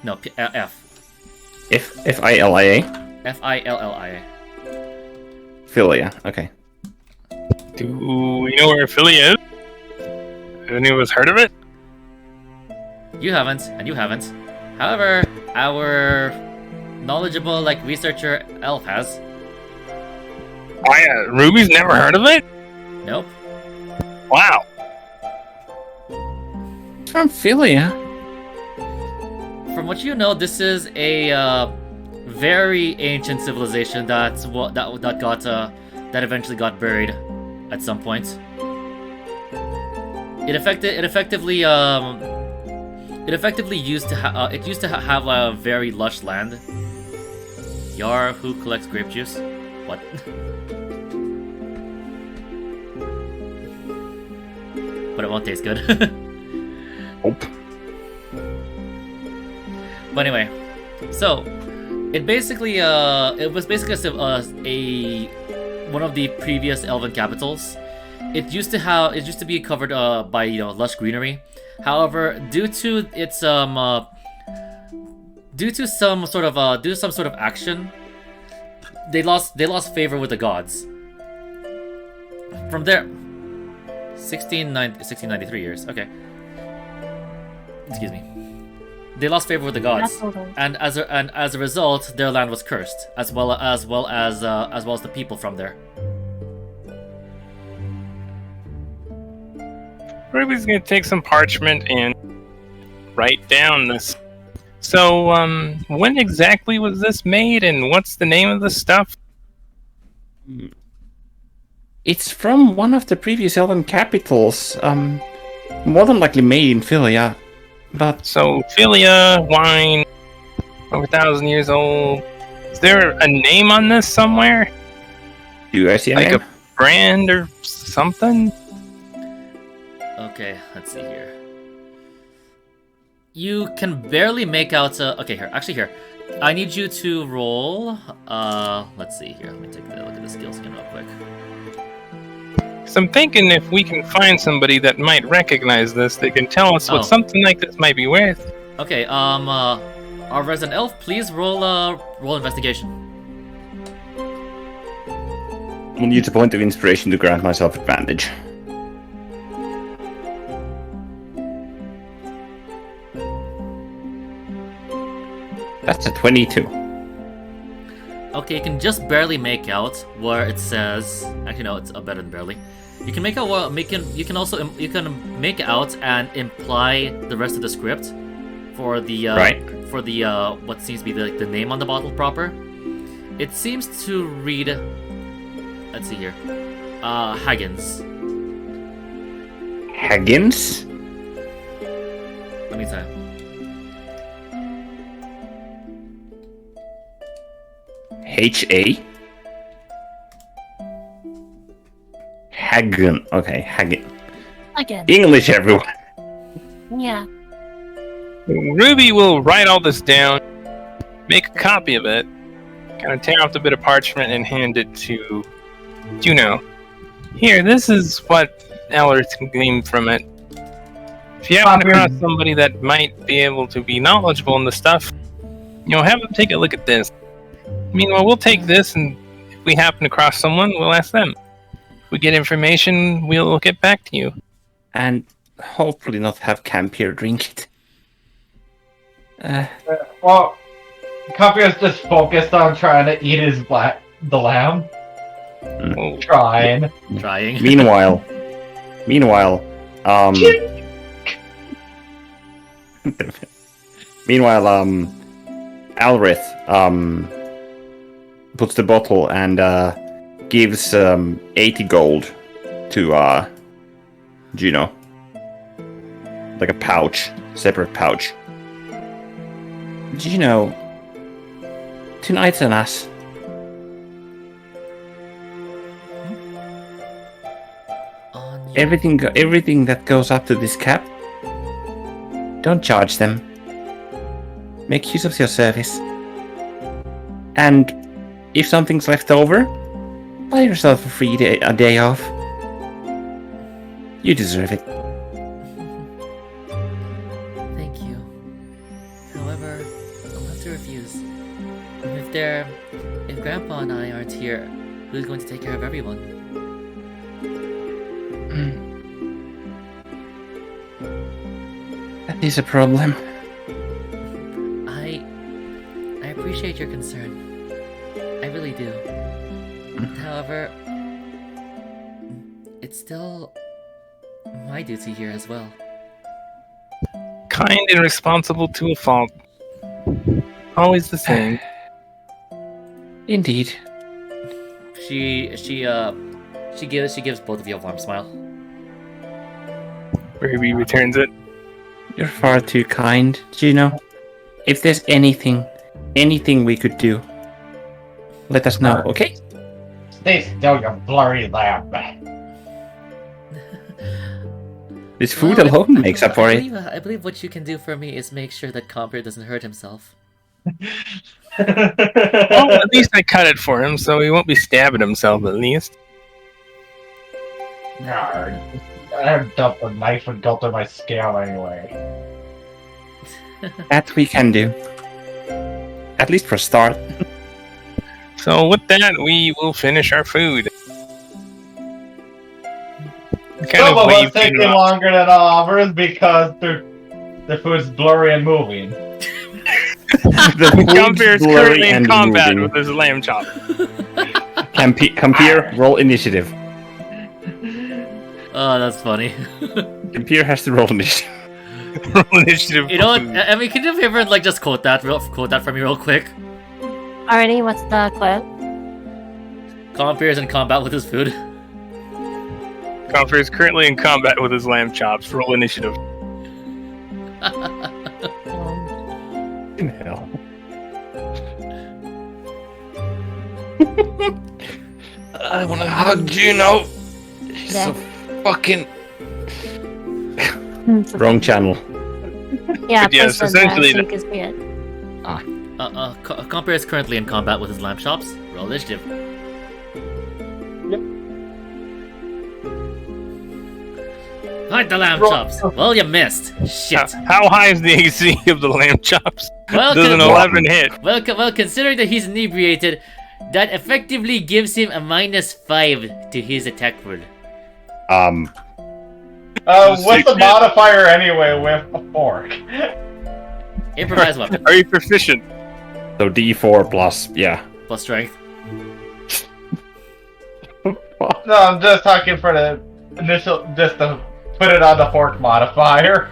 No, F. F-I-L-I-A? Fillia. Philia, okay. Do you know where Philly is? Have any of us heard of it? You haven't, and you haven't. However, our knowledgeable researcher elf has. Ruby's never heard of it? Nope. Wow. It's from Philia. From what you know, this is a very ancient civilization that eventually got buried at some point. It effectively used to have a very lush land. Yar, who collects grape juice? What? But it won't taste good. Nope. But anyway, so it was basically one of the previous elven capitals. It used to be covered by lush greenery. However, due to some sort of action, they lost favor with the gods. From there, 1693 years. Okay. Excuse me. They lost favor with the gods, and as a result, their land was cursed, as well as the people from there. Ruby's gonna take some parchment and write down this. So, when exactly was this made, and what's the name of the stuff? It's from one of the previous elven capitals. More than likely made in Philia. But So, Philia, wine, over 1,000 years old. Is there a name on this somewhere? do you guys see a Like name? a brand or something? Okay, let's see here. You can barely make out. Okay, here. I need you to roll. Let's see here. Let me take a look at the skills again real quick. So I'm thinking if we can find somebody that might recognize this, they can tell us Oh. what something like this might be worth. Okay. Our resident elf, please roll investigation. I'll use a point of inspiration to grant myself advantage. That's a 22. Okay, you can just barely make out where it says. Actually, no, it's better than barely. You can make out you can also make out and imply the rest of the script for the for the what seems to be the name on the bottle proper. It seems to read. Let's see here. Haggins. Haggins? Let me try. H-A? Hagen. Okay, Hagen. Again. English, everyone. Yeah. Ruby will write all this down, make a copy of it, kind of tear off the bit of parchment and hand it to Juno. Here, this is what Eller gleaned from it. If you happen across somebody that might be able to be knowledgeable in the stuff, have them take a look at this. Meanwhile, we'll take this, and if we happen to cross someone, we'll ask them. If we get information, we'll get back to you. And hopefully not have Campier drink it. Well, Campier's just focused on trying to eat the lamb. Oh, Trying. Meanwhile, Alrith, puts the bottle and, gives, 80 gold to, Juno. Like a pouch. Separate pouch. Juno, tonight's on us. Everything that goes up to this cap, don't charge them. Make use of your service. And if something's left over, buy yourself a day off. You deserve it. Thank you. However, I'll have to refuse. If Grandpa and I aren't here, who's going to take care of everyone? That is a problem. I appreciate your concern. I really do. However, it's still my duty here as well. Kind and responsible to a fault. Always the same. Indeed. She gives both of you a warm smile. Ruby returns it. You're far too kind, Juno. If there's anything we could do, let us know, okay? Stay still, you blurry lamb. This food alone makes up for it. I believe what you can do for me is make sure that Comper doesn't hurt himself. Well, at least I cut it for him, so he won't be stabbing himself at least. Nard. I have dumped a knife and gulped in my scale anyway. That we can do. At least for a start. So with that, we will finish our food. Some of us taking longer than others because the food's blurry and moving. Compier is currently in combat with his lamb chop. Compier, roll initiative. Oh, that's funny. Compier has to roll initiative. Roll initiative. You know what? I mean, can you do me a favor and just quote that for me real quick? Alrighty, what's the quote? Compier is in combat with his food. Compier is currently in combat with his lamb chops. Roll initiative. In hell. I want to hug Juno. She's so fucking wrong channel. Yeah, But yes, essentially is weird. Compier is currently in combat with his lamb chops. Roll initiative. Hide the lamb chops. Well, you missed. Shit. How high is the AC of the lamb chops? Well, Does an 11 hit? Well, considering that he's inebriated, that effectively gives him a -5 to his attack roll. What's the modifier anyway with a fork? Improvised weapon. Are you proficient? So D4 plus, yeah. Plus strength. No, I'm just talking for the initial, just to put it on the fork modifier.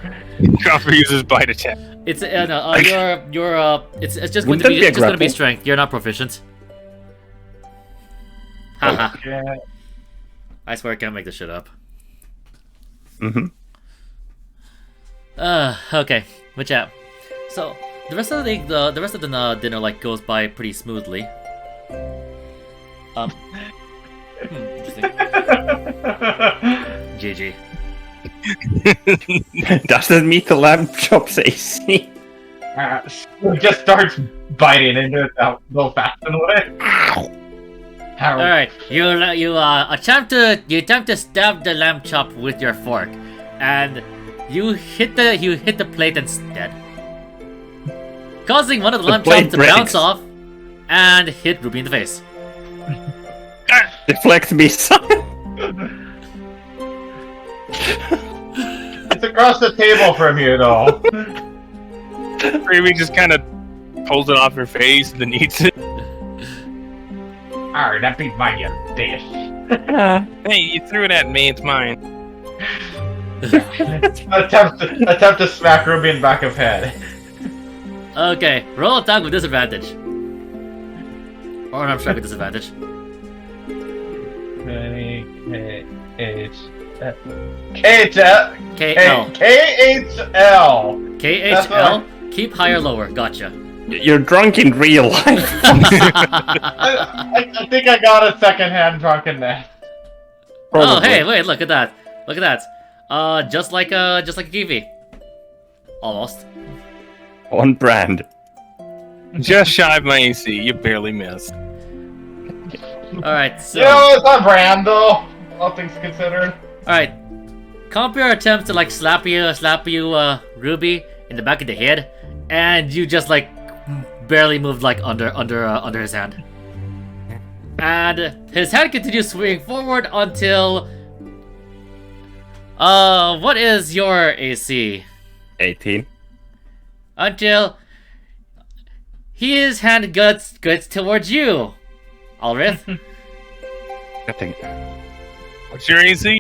Copper uses bite attack. It's it's just going Wouldn't to be that be a it's just going to be grapple? strength. You're not proficient. Haha. Yeah. I swear I can't make this shit up. Mm-hmm. Okay, which out. So the rest of the dinner like goes by pretty smoothly. Interesting. GG. Does that meet the lamb chops AC? It just starts biting into it a little fast and away. All right, you attempt to stab the lamb chop with your fork, and you hit the plate instead, causing one of the lamb chops to bounce off and hit Ruby in the face. Deflect me, son. It's across the table from you, though. Ruby just kind of pulls it off her face and then eats it. Alright, that beat my dish. Hey, you threw it at me, it's mine. attempt to smack Ruby in the back of head. Okay, roll attack with disadvantage, or an strike with disadvantage. KHL. KHL. Keep high or lower. Gotcha. You're drunk in real life. I think I got a secondhand drunkenness. Oh, hey, wait! Look at that! Look at that! Just like a kiwi. Almost. On brand. Just shy of my AC, you barely missed. All right, so. You know, it's on brand though. All things considered. All right. Compier attempts to like slap you, Ruby, in the back of the head, and you just like barely moved like under his hand, and his hand continues swinging forward until. What is your AC? 18. Until his hand gets towards you, Alrith. Nothing. What's your AC?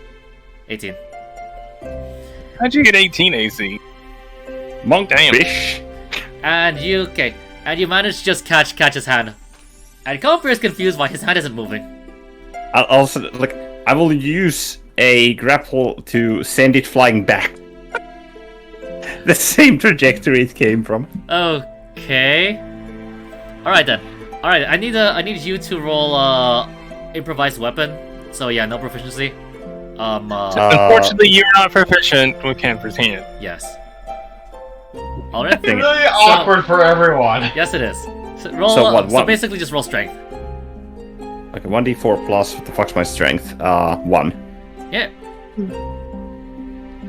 18. How'd you get 18 AC? Monk Damn. fish. And you manage to just catch his hand. And Compier is confused why his hand isn't moving. I'll also I will use a grapple to send it flying back. The same trajectory it came from. Okay. All right then. All right. I need you to roll improvised weapon. So yeah, no proficiency. Unfortunately, you're not proficient. We can't proceed. Yes. All right. It's really awkward for everyone. Yes, it is. So roll. So what, So one? basically, just roll strength. Okay, 1d4 plus, what the fuck's my strength? 1. Yeah.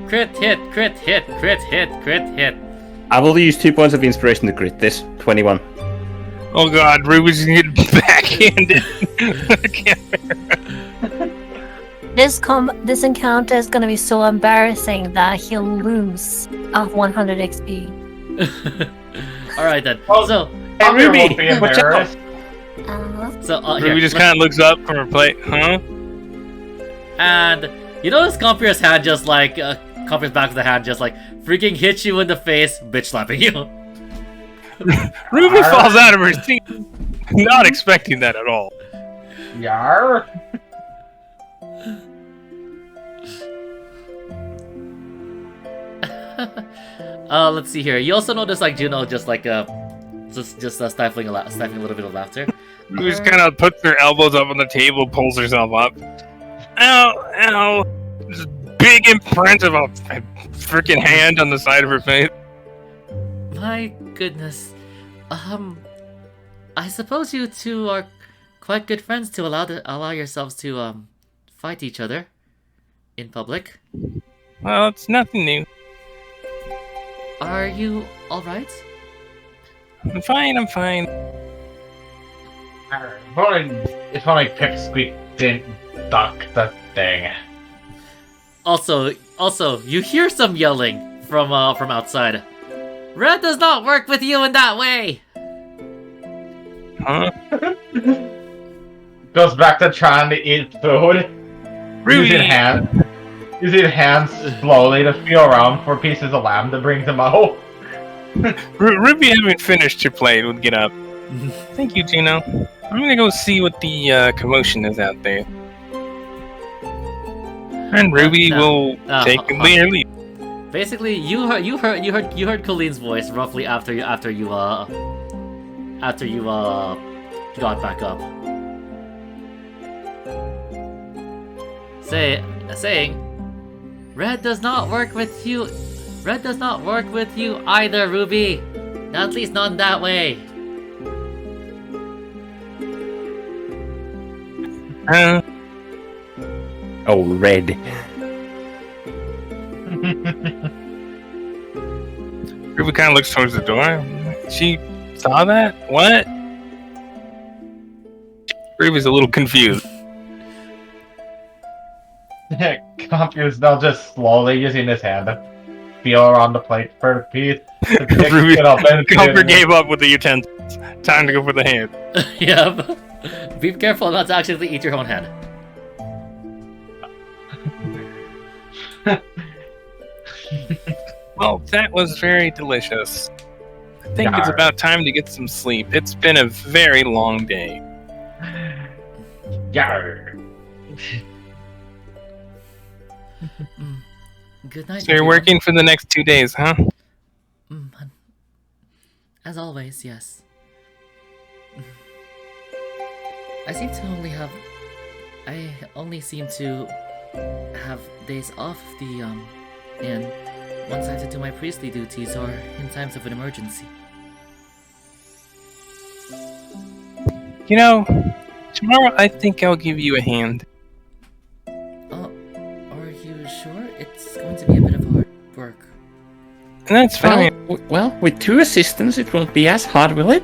Crit hit, crit hit, crit hit, crit hit. I will use 2 points of inspiration to crit this. 21. Oh god, Ruby's gonna get backhanded. I can't bear it. This encounter is gonna be so embarrassing that he'll lose 100 XP. All right then. Well, So Ruby, Ruby, won't be watch out. embarrassed. here, Ruby just kind of looks up from her plate, huh? and you notice Compier's hand just like Compier's back of the hand just like freaking hits you in the face, bitch slapping you. Ruby falls out of her seat, not expecting that at all. Yar. Let's see here. You also notice like Juno just like stifling a little bit of laughter. Ruby just kind of puts her elbows up on the table, pulls herself up. Ow, ow. Just big imprint of a freaking hand on the side of her face. My goodness. I suppose you two are quite good friends to allow yourselves to fight each other in public. Well, it's nothing new. Are you alright? I'm fine, I'm fine. If only Pipsqueak didn't duck the thing. Also, you hear some yelling from outside. Red does not work with you in that way. Huh? Goes back to trying to eat food. Ruby! Using hands slowly to feel around for pieces of lamb to bring them out. Ruby haven't finished your plate. Would get up. Thank you, Gino. I'm gonna go see what the commotion is out there. And Ruby will take leave. Basically, you heard Colleen's voice roughly after you got back up. Saying, Red does not work with you. Red does not work with you either, Ruby. At least not in that way. Oh, Red. Ruby kind of looks towards the door. She saw that? What? Ruby's a little confused. Confused, they'll just slowly using his hand to feel around the plate for a piece. Ruby Comfort gave up with the utensils. Time to go for the hand. Yep. Be careful not to accidentally eat your own hand. Well, that was very delicious. I think it's about time to get some sleep. It's been a very long day. Yarr. Good night. So you're working for the next 2 days, huh? As always, yes. I only seem to have days off the inn once I have to do my priestly duties or in times of an emergency. You know, tomorrow I think I'll give you a hand. Are you sure? It's going to be a bit of hard work. And that's fine. Well, with 2 assistants, it won't be as hard, will it?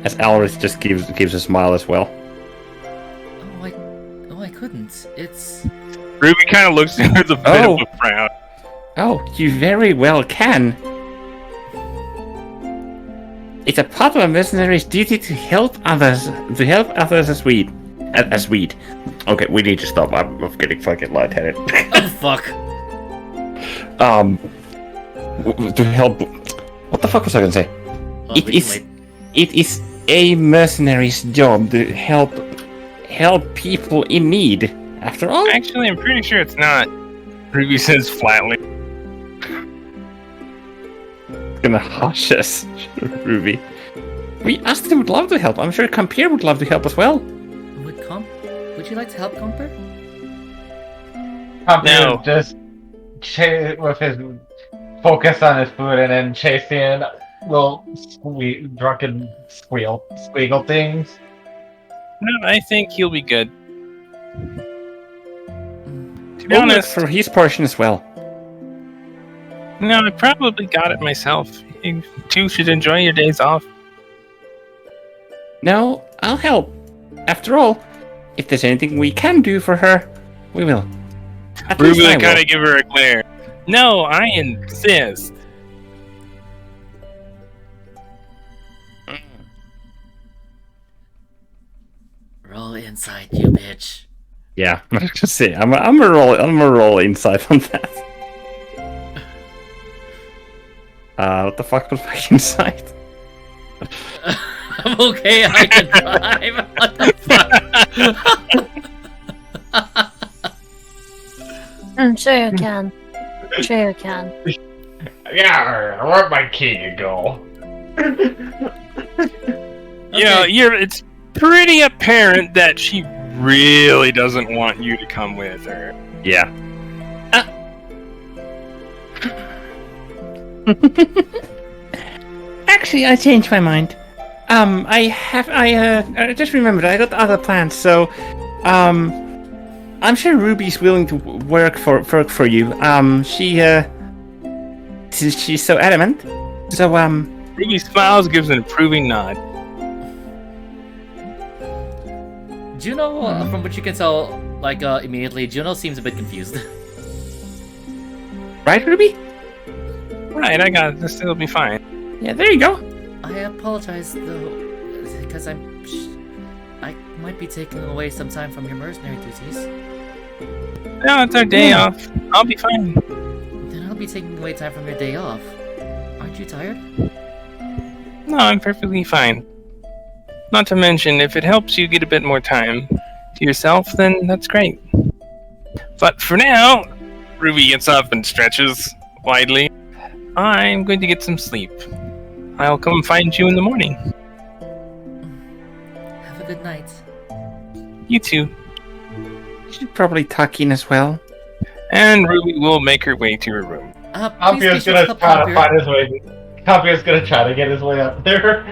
As Alrith just gives a smile as well. I couldn't. It's... Ruby kind of looks at her with a bit of a frown. Oh, you very well can. It's a part of a mercenary's duty to help others as weed. Okay, we need to stop. I'm getting fucking lightheaded. Oh, fuck. To help... What the fuck was I gonna say? It is a mercenary's job to help people in need. After all... Actually, I'm pretty sure it's not. Ruby says flatly. Gonna hush us, Ruby. We Aston would love to help. I'm sure Compeer would love to help as well. Would you like to help, Comper? No. Just with his focus on his food and then chasing little drunken squeal things. No, I think he'll be good. To be honest, for his portion as well. No, I probably got it myself. You two should enjoy your days off. No, I'll help. After all, if there's anything we can do for her, we will. Ruby will kind of give her a glare. No, I insist. Roll inside, you bitch. Yeah, I'm just saying. I'm a roll inside on that. What the fuck was back inside? I'm okay, I can drive. What the fuck? I'm sure you can. Sure you can. Yeah, where'd my key go? Yeah, it's pretty apparent that she really doesn't want you to come with her. Yeah. Actually, I changed my mind. I just remembered I got other plans, so I'm sure Ruby's willing to work for you. She's so adamant. So, Ruby smiles, gives an approving nod. Juno, from what you can tell, like, immediately, Juno seems a bit confused. right, Ruby? Right, I got this. It'll be fine. Yeah, there you go. I apologize, though, because I might be taking away some time from your mercenary duties. No, it's our day off. I'll be fine. Then I'll be taking away time from your day off. Aren't you tired? No, I'm perfectly fine. Not to mention, if it helps you get a bit more time to yourself, then that's great. But for now, Ruby gets up and stretches widely. I'm going to get some sleep. I'll come find you in the morning. Have a good night. You too. You should probably tuck in as well. And Ruby will make her way to her room. Campio's gonna try to find his way. Campio's gonna try to get his way up there.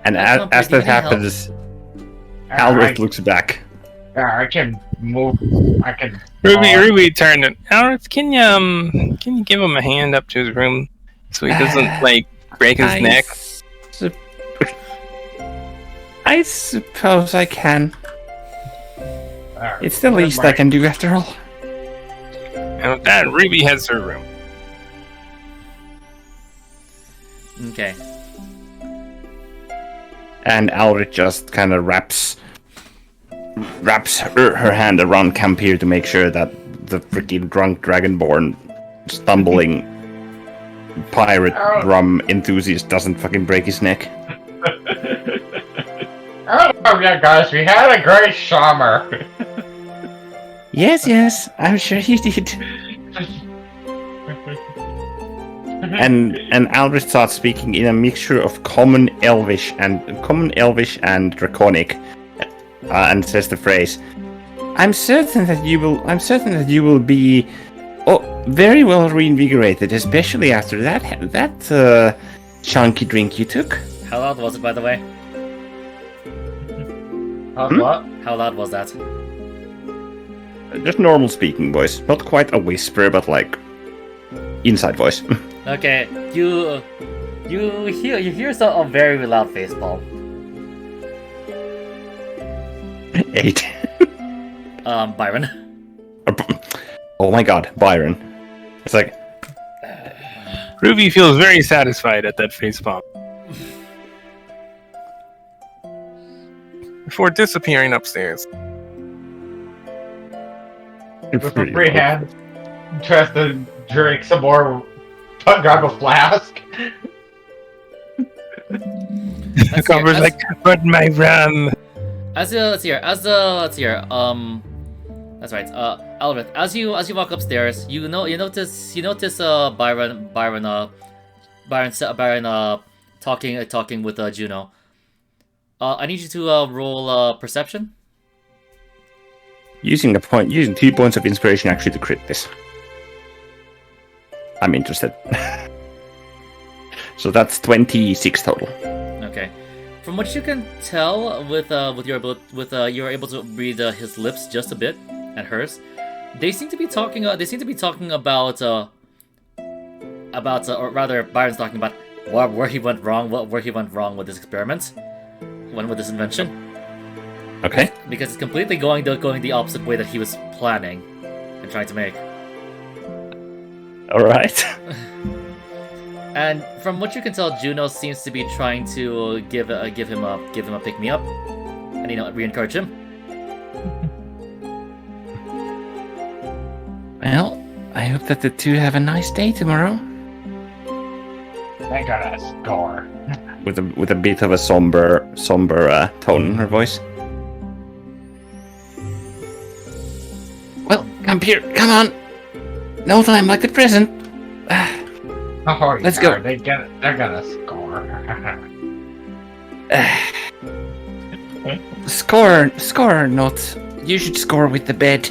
And as that happens, Albert looks back. I can move. I can. Ruby turned it. Albert, can you give him a hand up to his room so he doesn't like break his neck? I suppose I can. Right, It's the least I can do after all. And with that, Ruby heads to her room. Okay. And Aldrich just kind of wraps her hand around Campir to make sure that the freaking drunk dragonborn stumbling pirate rum enthusiast doesn't fucking break his neck. Oh yeah, guys, we had a great summer. Yes, I'm sure you did. And Aldrich starts speaking in a mixture of common Elvish and Draconic, and says the phrase, I'm certain that you will be very well reinvigorated, especially after that chunky drink you took. How loud was it, by the way? What? How loud was that? Just normal speaking voice, not quite a whisper, but like inside voice. Okay, you hear a very loud facepalm. 8. Byron. Oh my god, Byron. It's like, Ruby feels very satisfied at that facepalm. Before disappearing upstairs. With a free hand, tries to drink some more. Grab a flask. Cumber's like, but my rum. That's right. Albert, as you walk upstairs, you notice Byron talking with Juno. I need you to roll perception. using 2 points of inspiration actually to crit this. I'm interested. So that's 26 total. Okay. From what you can tell, with your ability, you're able to read his lips just a bit and hers. They seem to be talking. About, or rather, Byron's talking about where he went wrong. Where he went wrong with this experiment, with this invention. Okay. Because it's completely going the opposite way that he was planning and trying to make. All right. And from what you can tell, Juno seems to be trying to give him a pick me up, and re-encourage him. Well, I hope that the two have a nice day tomorrow. They got a score. With a bit of a somber tone in her voice. Well, come here, come on. No time like the present. Oh, Let's yeah, go. They're gonna score. Score or not, you should score with the bed.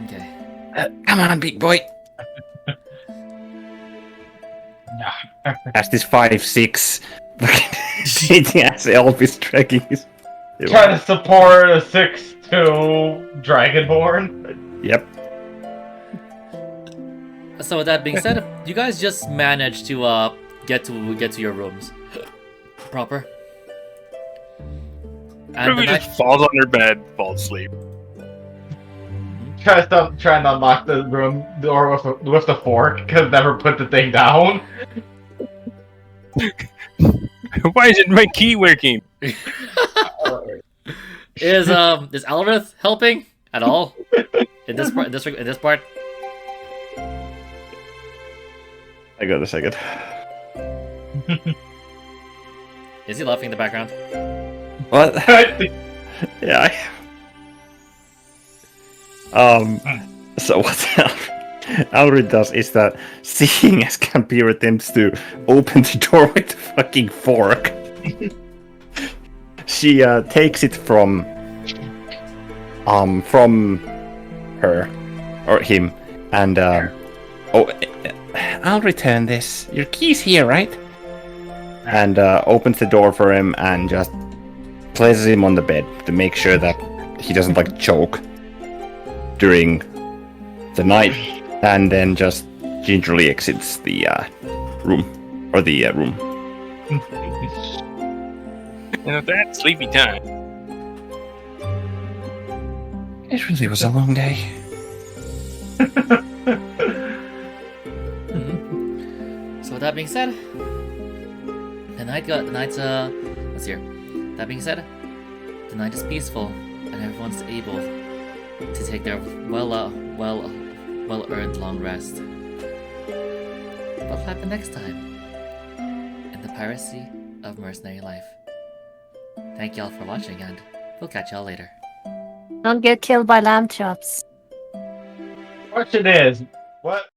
Okay. Come on, big boy. As this 5'6" Sitting as Elvis dragging his. Trying to support a 6-2 Dragonborn. Yep. So with that being said, you guys just managed to get to your rooms proper. And Ruby just falls on her bed, falls asleep. Trying to unlock the room door with the fork, because never put the thing down. Why isn't my key working? Is Alrith helping at all in this part? In this part? I got a second. Is he laughing in the background? What? Yeah. So what Alrid does is that, seeing as Campir attempts to open the door with a fucking fork, she takes it from her or him, and I'll return this. Your key's here, right? And opens the door for him and just places him on the bed to make sure that he doesn't like choke during the night, and then just gingerly exits the room. And with that, sleepy time. It really was a long day. So with that being said, let's hear. That being said, the night is peaceful and everyone's able to take their well-earned long rest. What'll happen next time in the Piracy of Mercenary Life? Thank y'all for watching, and we'll catch y'all later. Don't get killed by lamb chops. Question is, what